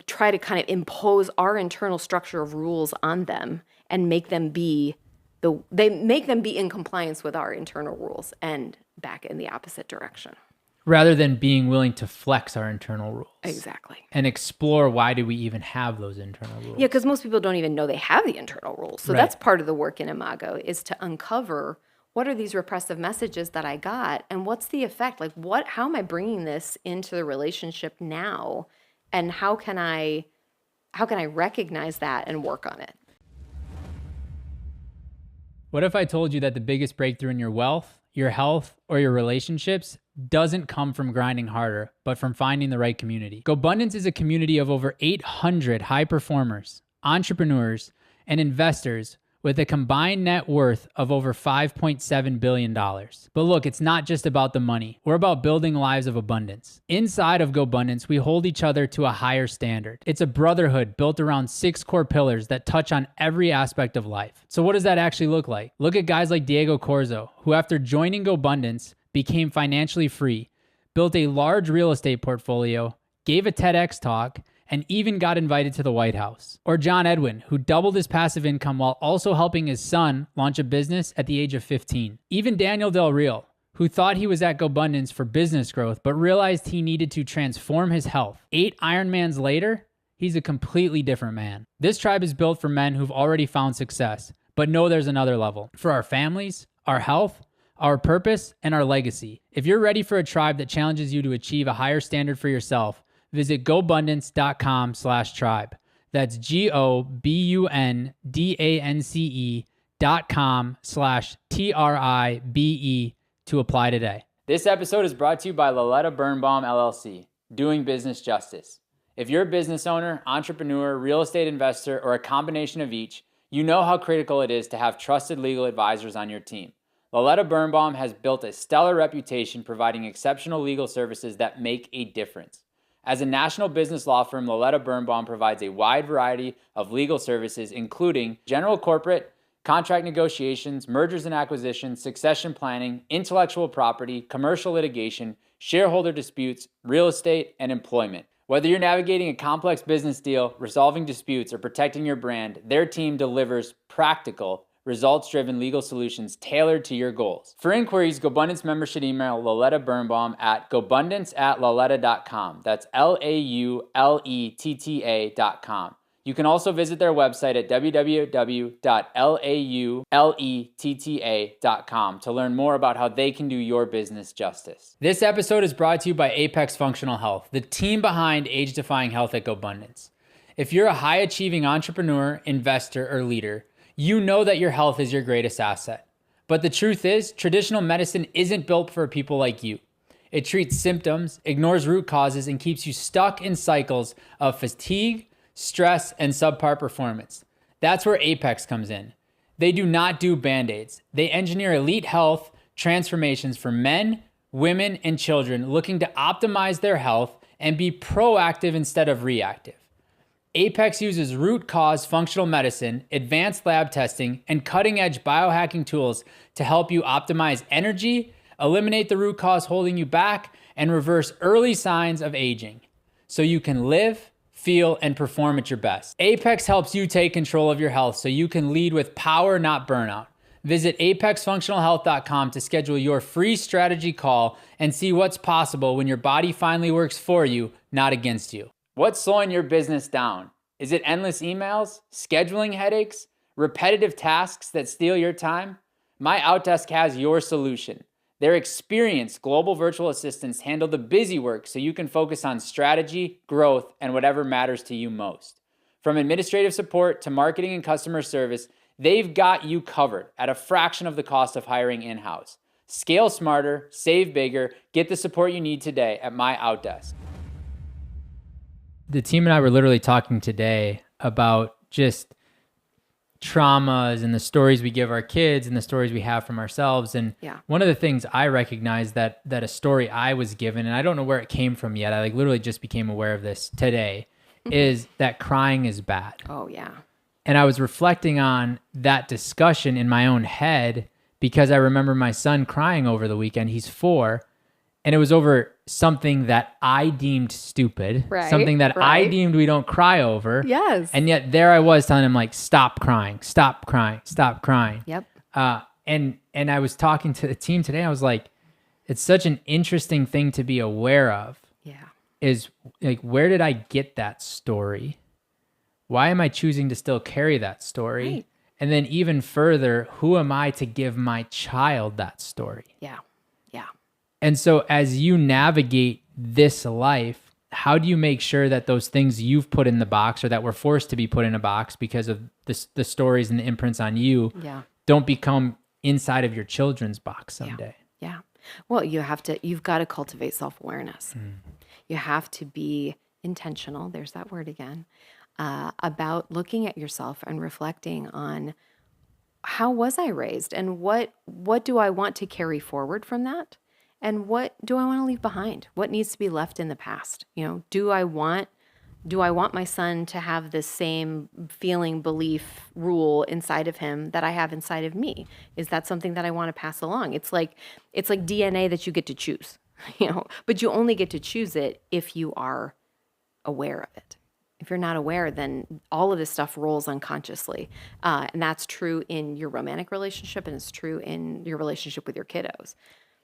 try to kind of impose our internal structure of rules on them and make them be in compliance with our internal rules and back in the opposite direction. Rather than being willing to flex our internal rules. Exactly. And explore why do we even have those internal rules. Yeah, because most people don't even know they have the internal rules. So that's part of the work in Imago is to uncover what are these repressive messages that I got and what's the effect? Like how am I bringing this into the relationship now? And how can I recognize that and work on it? What if I told you that the biggest breakthrough in your wealth, your health, or your relationships doesn't come from grinding harder, but from finding the right community? Gobundance is a community of over 800 high performers, entrepreneurs, and investors with a combined net worth of over $5.7 billion. But look, it's not just about the money. We're about building lives of abundance. Inside of Gobundance, we hold each other to a higher standard. It's a brotherhood built around 6 core pillars that touch on every aspect of life. So what does that actually look like? Look at guys like Diego Corzo, who after joining Gobundance, became financially free, built a large real estate portfolio, gave a TEDx talk, and even got invited to the White House. Or John Edwin, who doubled his passive income while also helping his son launch a business at the age of 15. Even Daniel Del Real, who thought he was at Gobundance for business growth, but realized he needed to transform his health. 8 Ironmans later, he's a completely different man. This tribe is built for men who've already found success, but know there's another level. For our families, our health, our purpose, and our legacy. If you're ready for a tribe that challenges you to achieve a higher standard for yourself, visit gobundance.com/tribe. That's GOBUNDANCE.com/TRIBE to apply today. This episode is brought to you by Loletta Birnbaum LLC, doing business justice. If you're a business owner, entrepreneur, real estate investor, or a combination of each, you know how critical it is to have trusted legal advisors on your team. Loletta Birnbaum has built a stellar reputation providing exceptional legal services that make a difference. As a national business law firm, Loletta Birnbaum provides a wide variety of legal services, including general corporate, contract negotiations, mergers and acquisitions, succession planning, intellectual property, commercial litigation, shareholder disputes, real estate, and employment. Whether you're navigating a complex business deal, resolving disputes, or protecting your brand, their team delivers practical, results-driven legal solutions tailored to your goals. For inquiries, Gobundance members should email Loletta Birnbaum at gobundance@loletta.com. That's LAULETTA.com. You can also visit their website at www.lauletta.com to learn more about how they can do your business justice. This episode is brought to you by Apex Functional Health, the team behind age-defying health at Gobundance. If you're a high-achieving entrepreneur, investor, or leader, you know that your health is your greatest asset. But the truth is, traditional medicine isn't built for people like you. It treats symptoms, ignores root causes, and keeps you stuck in cycles of fatigue, stress, and subpar performance. That's where Apex comes in. They do not do Band-Aids. They engineer elite health transformations for men, women, and children looking to optimize their health and be proactive instead of reactive. Apex uses root cause functional medicine, advanced lab testing, and cutting-edge biohacking tools to help you optimize energy, eliminate the root cause holding you back, and reverse early signs of aging so you can live, feel, and perform at your best. Apex helps you take control of your health so you can lead with power, not burnout. Visit apexfunctionalhealth.com to schedule your free strategy call and see what's possible when your body finally works for you, not against you. What's slowing your business down? Is it endless emails, scheduling headaches, repetitive tasks that steal your time? My Outdesk has your solution. Their experienced global virtual assistants handle the busy work so you can focus on strategy, growth, and whatever matters to you most. From administrative support to marketing and customer service, they've got you covered at a fraction of the cost of hiring in-house. Scale smarter, save bigger, get the support you need today at My Outdesk. The team and I were literally talking today about just traumas and the stories we give our kids and the stories we have from ourselves. And one of the things I recognized that a story I was given, and I don't know where it came from yet, I literally just became aware of this today, is that crying is bad. Oh, yeah. And I was reflecting on that discussion in my own head because I remember my son crying over the weekend. He's 4. And it was over something that I deemed stupid, something that I deemed we don't cry over. Yes. And yet there I was telling him, like, stop crying, stop crying, stop crying. Yep. And I was talking to the team today. I was like, it's such an interesting thing to be aware of. Yeah. Is like, where did I get that story? Why am I choosing to still carry that story? Right. And then even further, who am I to give my child that story? Yeah. Yeah. And so as you navigate this life, how do you make sure that those things you've put in the box or that were forced to be put in a box because of the stories and the imprints on you don't become inside of your children's box someday? Yeah. Well, you've got to cultivate self-awareness. You have to be intentional, there's that word again, about looking at yourself and reflecting on how was I raised and what do I want to carry forward from that? And what do I want to leave behind? What needs to be left in the past? You know, do I want my son to have the same feeling, belief, rule inside of him that I have inside of me? Is that something that I want to pass along? It's like DNA that you get to choose, you know, but you only get to choose it if you are aware of it. If you're not aware, then all of this stuff rolls unconsciously. And that's true in your romantic relationship, and it's true in your relationship with your kiddos.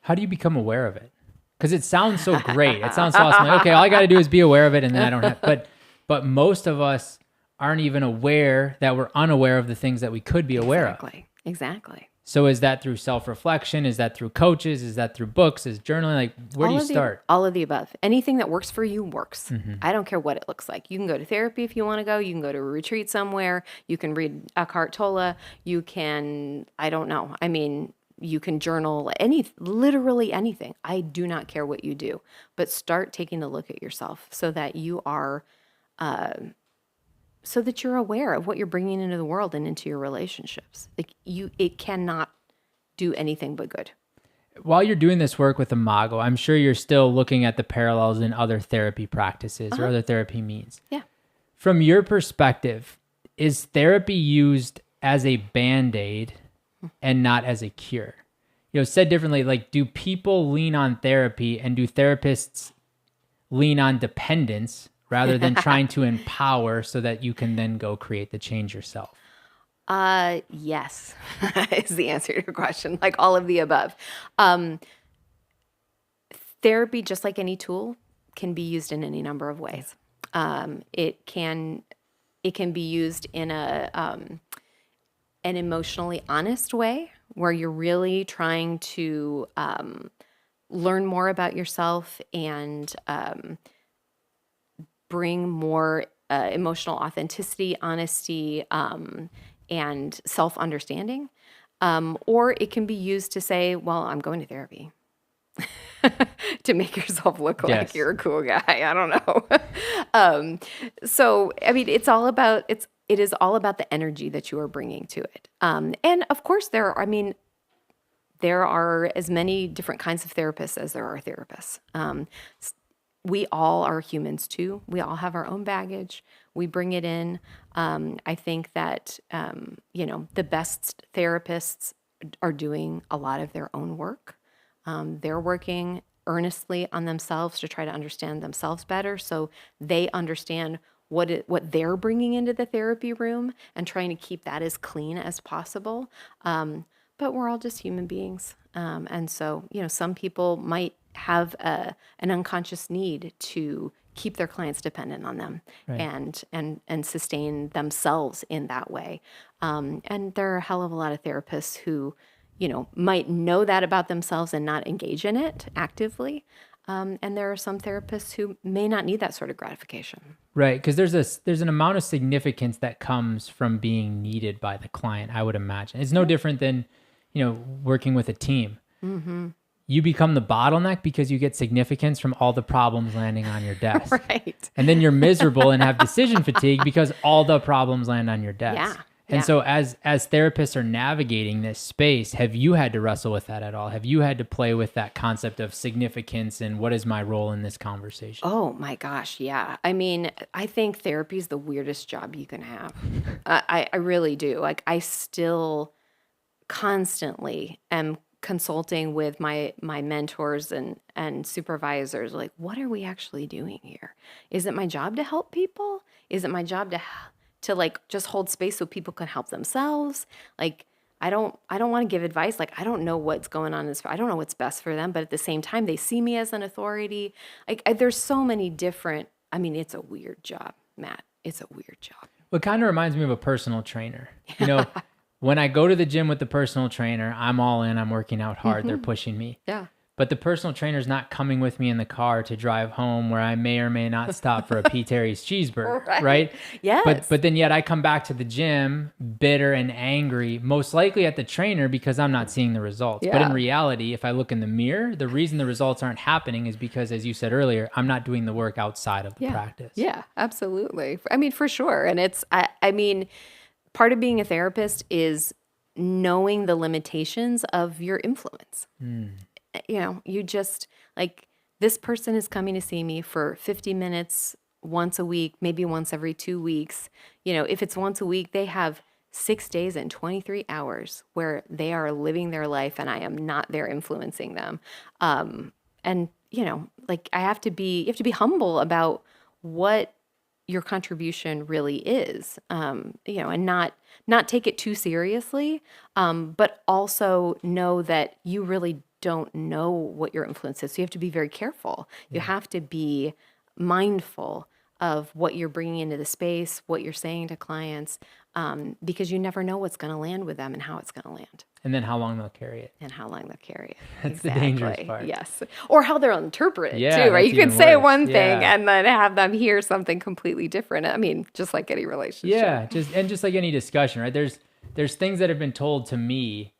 How do you become aware of it? Because it sounds so great. It sounds so awesome. Like, okay, all I got to do is be aware of it, and then I don't have. But most of us aren't even aware that we're unaware of the things that we could be aware of. Exactly. So is that through self-reflection? Is that through coaches? Is that through books? Is journaling? Like, where do you start? All of the above. Anything that works for you works. I don't care what it looks like. You can go to therapy if you want to go. You can go to a retreat somewhere. You can read Eckhart Tolle. You can, I don't know. I mean, you can journal, literally anything. I do not care what you do, but start taking a look at yourself so that you are, so that you're aware of what you're bringing into the world and into your relationships. Like it cannot do anything but good. While you're doing this work with Imago, I'm sure you're still looking at the parallels in other therapy practices or other therapy means. Yeah. From your perspective, is therapy used as a Band-Aid and not as a cure? You know, said differently, like, do people lean on therapy and do therapists lean on dependence rather than trying to empower so that you can then go create the change yourself? Yes, is the answer to your question. Like all of the above. Therapy, just like any tool, can be used in any number of ways. It can be used in an emotionally honest way where you're really trying to learn more about yourself and bring more emotional authenticity, honesty, and self-understanding. Or it can be used to say, well, I'm going to therapy to make yourself look like you're a cool guy. I don't know. So, I mean, it is all about the energy that you are bringing to it. And of course there are as many different kinds of therapists as there are therapists. We all are humans too. We all have our own baggage. We bring it in. I think that, the best therapists are doing a lot of their own work. They're working earnestly on themselves to try to understand themselves better so they understand what they're bringing into the therapy room and trying to keep that as clean as possible. But we're all just human beings. And so, some people might have an unconscious need to keep their clients dependent on them, right, and sustain themselves in that way. And there are a hell of a lot of therapists who, might know that about themselves and not engage in it actively. And there are some therapists who may not need that sort of gratification. Right, because there's an amount of significance that comes from being needed by the client, I would imagine. It's no different than, working with a team. Mm-hmm. You become the bottleneck because you get significance from all the problems landing on your desk. Right. And then you're miserable and have decision fatigue because all the problems land on your desk. Yeah. And so as therapists are navigating this space, have you had to wrestle with that at all? Have you had to play with that concept of significance and what is my role in this conversation? Oh my gosh, yeah. I mean, I think therapy is the weirdest job you can have. I really do. Like, I still constantly am consulting with my mentors and supervisors, like, what are we actually doing here? Is it my job to help people? Is it my job to like just hold space so people can help themselves? Like, I don't want to give advice. Like, I don't know what's going on. I don't know what's best for them, but at the same time, they see me as an authority. Like, there's so many different, it's a weird job, Matt. It's a weird job. It kind of reminds me of a personal trainer. When I go to the gym with the personal trainer, I'm all in, I'm working out hard, they're pushing me. Yeah. But the personal trainer's not coming with me in the car to drive home where I may or may not stop for a P. Terry's cheeseburger, right? Yes. But then yet I come back to the gym bitter and angry, most likely at the trainer because I'm not seeing the results. Yeah. But in reality, if I look in the mirror, the reason the results aren't happening is because, as you said earlier, I'm not doing the work outside of the practice. Yeah, absolutely. For sure. And it's, part of being a therapist is knowing the limitations of your influence. You just, like, this person is coming to see me for 50 minutes once a week, maybe once every 2 weeks. If it's once a week, they have 6 days and 23 hours where they are living their life and I am not there influencing them. And, you have to be humble about what your contribution really is, and not take it too seriously, but also know that you really don't know what your influence is. So you have to be very careful. Yeah. You have to be mindful of what you're bringing into the space, what you're saying to clients, because you never know what's going to land with them and how it's going to land. And then how long they'll carry it. That's the dangerous part. Yes. Or how they'll interpret it too, right? You can say one thing and then have them hear something completely different. I mean, just like any relationship. Yeah, just like any discussion, right? There's things that have been told to me,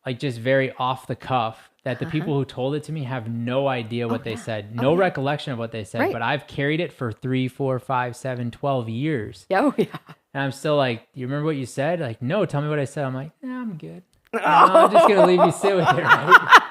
like just very off the cuff, that the people who told it to me have no idea what they said, no recollection of what they said, but I've carried it for 3, 4, 5, 7, 12 years. Oh, yeah. And I'm still like, do you remember what you said? Like, no, tell me what I said. I'm like, nah, I'm good. No, I'm just going to leave you sit with it, right?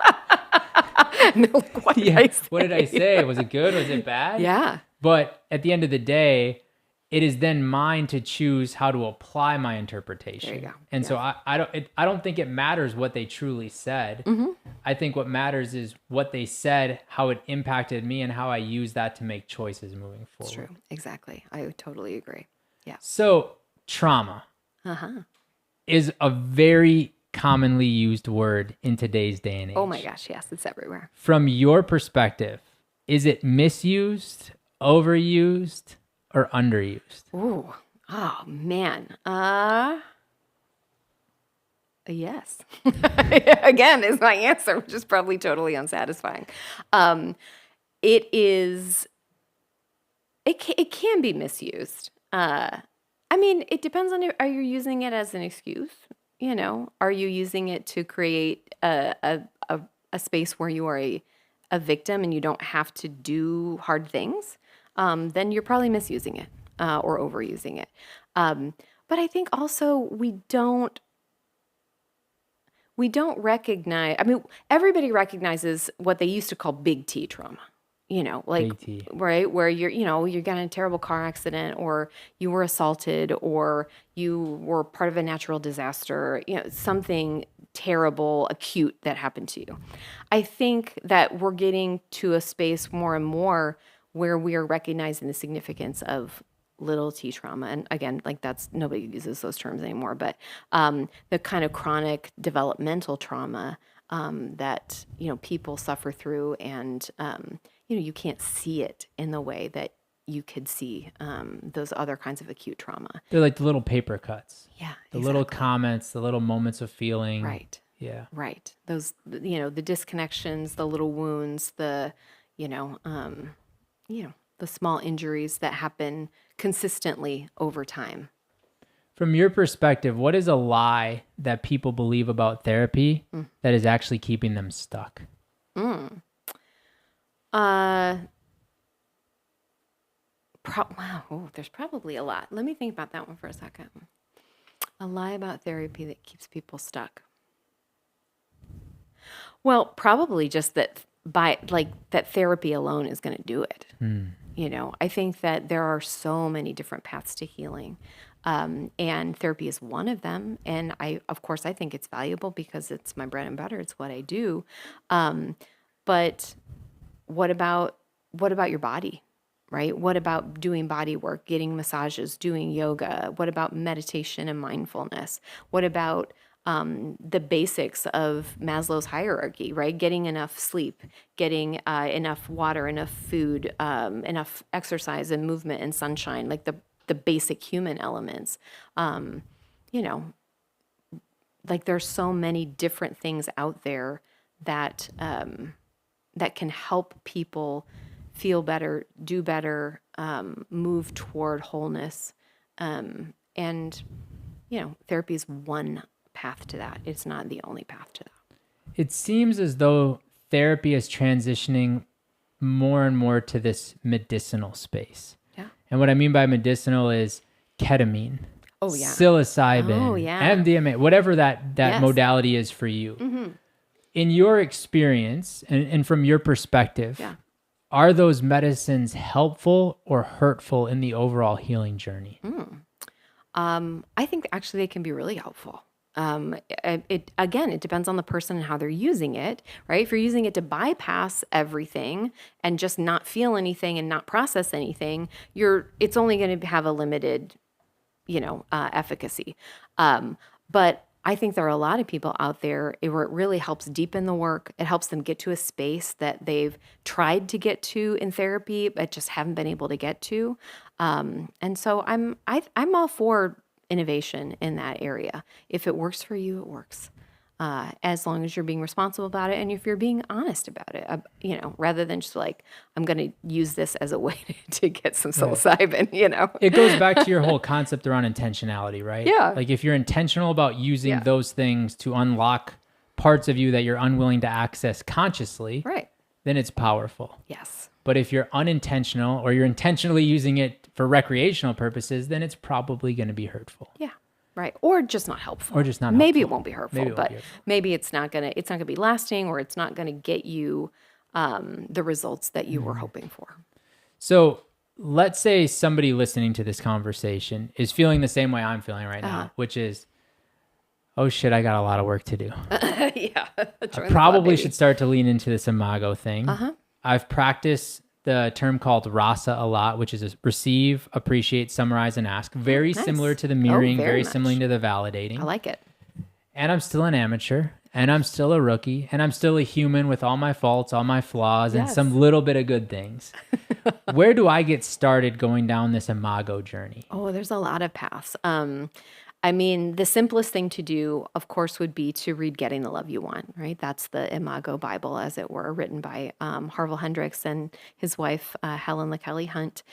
What did I say? Was it good? Was it bad? Yeah. But at the end of the day, it is then mine to choose how to apply my interpretation. There you go. And so I don't think it matters what they truly said. Mm-hmm. I think what matters is what they said, how it impacted me, and how I use that to make choices moving forward. That's true. Exactly. I would totally agree. Yeah. So trauma is a very commonly used word in today's day and age. Oh my gosh, yes, it's everywhere. From your perspective, is it misused, overused, or underused? Ooh, oh man. Yes. Again, is my answer, which is probably totally unsatisfying. It can be misused. I mean, it depends on, are you using it as an excuse? Are you using it to create a space where you are a victim and you don't have to do hard things? Then you're probably misusing it or overusing it. But I think also we don't recognize, I mean, everybody recognizes what they used to call big T trauma. Like, right, where you're got in a terrible car accident, or you were assaulted, or you were part of a natural disaster, something terrible, acute that happened to you. I think that we're getting to a space more and more where we are recognizing the significance of little T trauma. And again, like nobody uses those terms anymore, but the kind of chronic developmental trauma that, people suffer through, and, you can't see it in the way that you could see those other kinds of acute trauma. They're like the little paper cuts. Yeah. The little comments, the little moments of feeling. Right. Yeah. Right. Those, the disconnections, the little wounds, the small injuries that happen consistently over time. From your perspective, what is a lie that people believe about therapy that is actually keeping them stuck? Wow, there's probably a lot. Let me think about that one for a second. A lie about therapy that keeps people stuck. Well, probably just that that therapy alone is going to do it. I think that there are so many different paths to healing. And therapy is one of them. And of course, I think it's valuable because it's my bread and butter. It's what I do. But what about your body, right? What about doing body work, getting massages, doing yoga? What about meditation and mindfulness? What about the basics of Maslow's hierarchy, right? Getting enough sleep, getting enough water, enough food, enough exercise and movement and sunshine, like the basic human elements. Like there's so many different things out there that that can help people feel better, do better, move toward wholeness. And therapy is one path to that. It's not the only path to that. It seems as though therapy is transitioning more and more to this medicinal space. Yeah. And what I mean by medicinal is ketamine, psilocybin, MDMA, whatever that modality is for you. Mm-hmm. In your experience and from your perspective, are those medicines helpful or hurtful in the overall healing journey? I think actually they can be really helpful. It depends on the person and how they're using it, right? If you're using it to bypass everything and just not feel anything and not process anything, it's only going to have a limited, efficacy. But I think there are a lot of people out there where it really helps deepen the work. It helps them get to a space that they've tried to get to in therapy, but just haven't been able to get to. And so I'm all for innovation in that area. If it works for you, it works. As long as you're being responsible about it and if you're being honest about it, rather than just like, I'm going to use this as a way to get some psilocybin, It goes back to your whole concept around intentionality, right? Yeah. Like if you're intentional about using those things to unlock parts of you that you're unwilling to access consciously, right, then it's powerful. Yes. But if you're unintentional or you're intentionally using it for recreational purposes, then it's probably going to be hurtful. Yeah. Right. Or just not helpful. Or just not Maybe helpful. It won't be hurtful, maybe it's not going to be lasting, or it's not going to get you the results that you were hoping for. So let's say somebody listening to this conversation is feeling the same way I'm feeling right now, which is, oh shit, I got a lot of work to do. Yeah. I probably should start to lean into this Imago thing. I've practiced the term called rasa a lot, which is receive, appreciate, summarize, and ask. Very similar to the mirroring, very similar to the validating. I like it. And I'm still an amateur, and I'm still a rookie, and I'm still a human with all my faults, all my flaws, and some little bit of good things. Where do I get started going down this Imago journey? Oh, there's a lot of paths. The simplest thing to do, of course, would be to read Getting the Love You Want, right? That's the Imago Bible, as it were, written by Harville Hendricks and his wife, Helen LaKelly Hunt.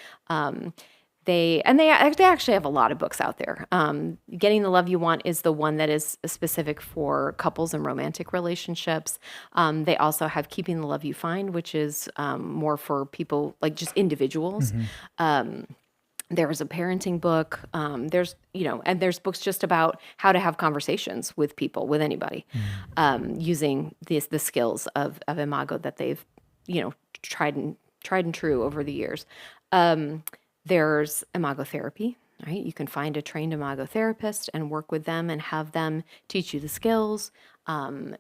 They actually have a lot of books out there. Getting the Love You Want is the one that is specific for couples and romantic relationships. They also have Keeping the Love You Find, which is more for people, like just individuals. There's a parenting book. There's books just about how to have conversations with people, with anybody, using the skills of Imago that they've, tried and true over the years. There's Imago therapy, right? You can find a trained Imago therapist and work with them and have them teach you the skills,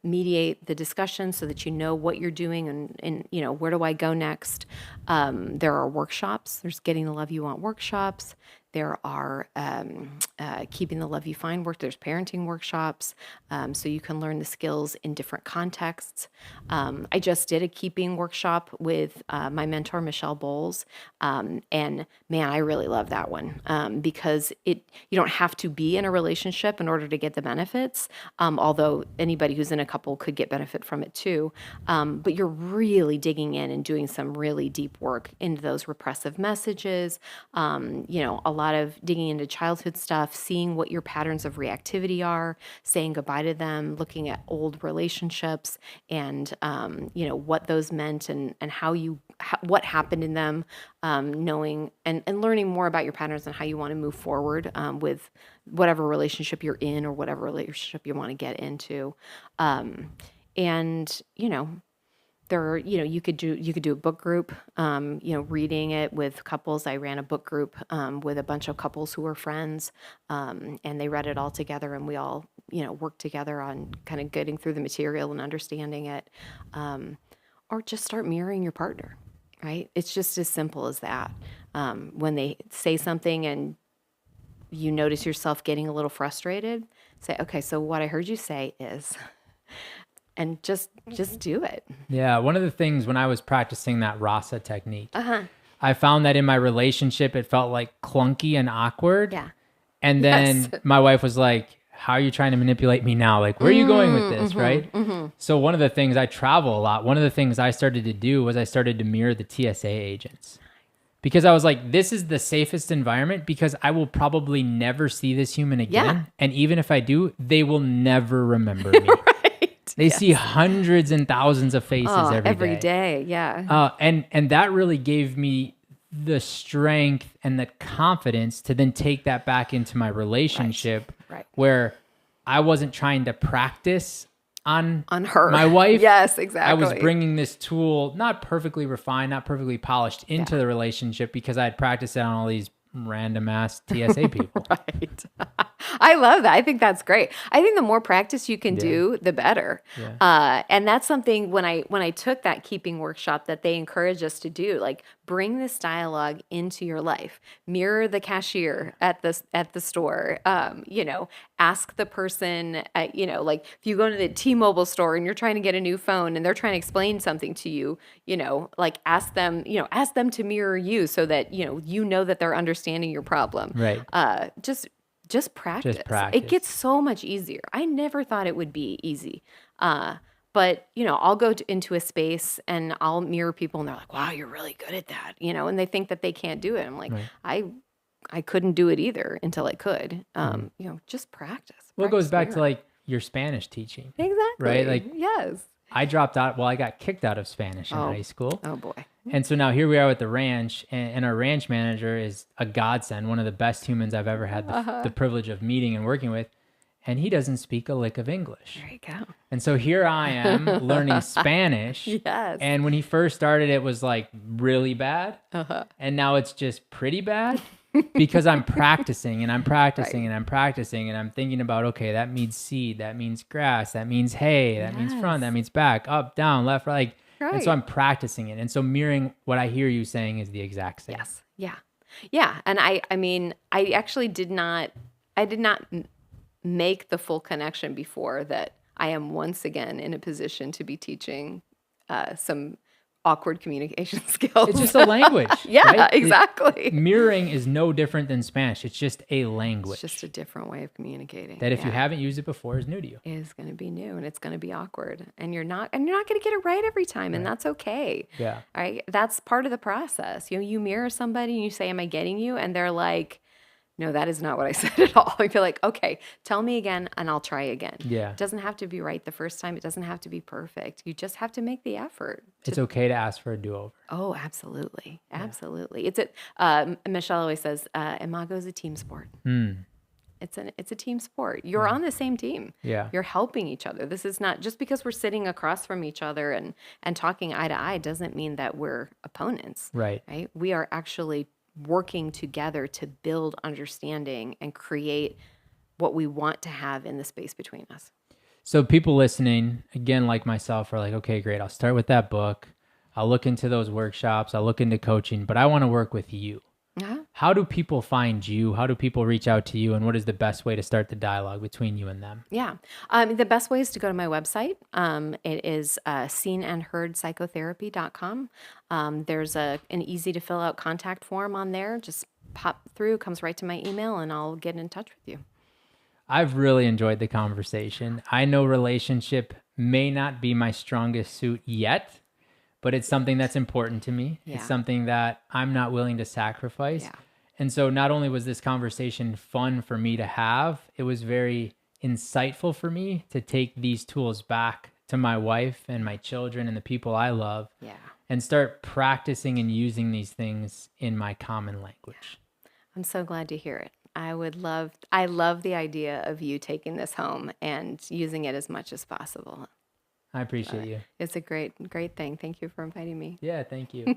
mediate the discussion so that you know what you're doing and where do I go next. There are workshops. There's Getting the Love You Want workshops. There are Keeping the Love You Find work. There's parenting workshops, so you can learn the skills in different contexts. I just did a keeping workshop with my mentor, Michelle Bowles, and man, I really love that one because you don't have to be in a relationship in order to get the benefits, although anybody who's in a couple could get benefit from it too. But you're really digging in and doing some really deep work into those repressive messages, a lot of digging into childhood stuff, seeing what your patterns of reactivity are, saying goodbye to them, looking at old relationships and, what those meant and what happened in them, knowing and learning more about your patterns and how you want to move forward with whatever relationship you're in or whatever relationship you want to get into. There, you could do a book group, reading it with couples. I ran a book group with a bunch of couples who were friends, and they read it all together, and we all, worked together on kind of getting through the material and understanding it, or just start mirroring your partner, right? It's just as simple as that. When they say something and you notice yourself getting a little frustrated, say, okay, so what I heard you say is... And just do it. Yeah. One of the things when I was practicing that rasa technique, I found that in my relationship, it felt like clunky and awkward. Yeah. And then my wife was like, how are you trying to manipulate me now? Like, where are you going with this? Right. So one of the things, I travel a lot. One of the things I started to do was I started to mirror the TSA agents. Because I was like, this is the safest environment because I will probably never see this human again. Yeah. And even if I do, they will never remember me. They see hundreds and thousands of faces every day. Yeah. And that really gave me the strength and the confidence to then take that back into my relationship, right. Where I wasn't trying to practice on her, my wife. Yes, exactly. I was bringing this tool, not perfectly refined, not perfectly polished, into the relationship because I had practiced it on all these random ass TSA people. Right. I love that. I think that's great. I think the more practice you can do, the better. And that's something when I took that keeping workshop that they encourage us to do, like bring this dialogue into your life, mirror the cashier at the store, ask the person, like if you go to the T-Mobile store and you're trying to get a new phone and they're trying to explain something to you, like ask them to mirror you so that, you know that they're understanding your problem. Right. Just practice. It gets so much easier. I never thought it would be easy. But, I'll go into a space and I'll mirror people and they're like, wow, you're really good at that, and they think that they can't do it. I'm like, I couldn't do it either until I could. Just practice. Well, it goes back to like your Spanish teaching. Exactly. Right? Like, yes. I dropped out. Well, I got kicked out of Spanish in high school. Oh, boy. And so now here we are with the ranch, and our ranch manager is a godsend, one of the best humans I've ever had the privilege of meeting and working with. And he doesn't speak a lick of English. There you go. And so here I am learning Spanish. Yes. And when he first started, it was like really bad. And now it's just pretty bad because I'm practicing and I'm practicing and I'm practicing and I'm thinking about, okay, that means seed, that means grass, that means hay, that means front, that means back, up, down, left, right. And so I'm practicing it. And so mirroring what I hear you saying is the exact same. Yes. Yeah. Yeah. And I actually did not make the full connection before that I am once again in a position to be teaching some awkward communication skills. It's just a language. Right? Exactly. Mirroring is no different than Spanish. It's just a language. It's just a different way of communicating. That if you haven't used it before is new to you. It is going to be new and it's going to be awkward and you're not going to get it right every time and that's okay. Yeah. All right. That's part of the process. You mirror somebody and you say, am I getting you? And they're like, no, that is not what I said at all. I feel like, okay, tell me again and I'll try again. Yeah. It doesn't have to be right the first time. It doesn't have to be perfect. You just have to make the effort. It's okay to ask for a do-over. Oh, absolutely. Absolutely. Michelle always says, Imago is a team sport. It's a team sport. You're on the same team. Yeah. You're helping each other. This is not just because we're sitting across from each other and talking eye to eye doesn't mean that we're opponents. Right. We are actually working together to build understanding and create what we want to have in the space between us. So people listening, again, like myself, are like, okay, great. I'll start with that book. I'll look into those workshops. I'll look into coaching, but I want to work with you. How do people find you? How do people reach out to you? And what is the best way to start the dialogue between you and them? Yeah. The best way is to go to my website. It is seenandheardpsychotherapy.com. There's an easy to fill out contact form on there. Just pop through, comes right to my email, and I'll get in touch with you. I've really enjoyed the conversation. I know relationship may not be my strongest suit yet, but it's something that's important to me. Yeah. It's something that I'm not willing to sacrifice. Yeah. And so not only was this conversation fun for me to have, it was very insightful for me to take these tools back to my wife and my children and the people I love and start practicing and using these things in my common language. I'm so glad to hear it. I love the idea of you taking this home and using it as much as possible. I appreciate you. It's a great thing. Thank you for inviting me. Yeah, thank you.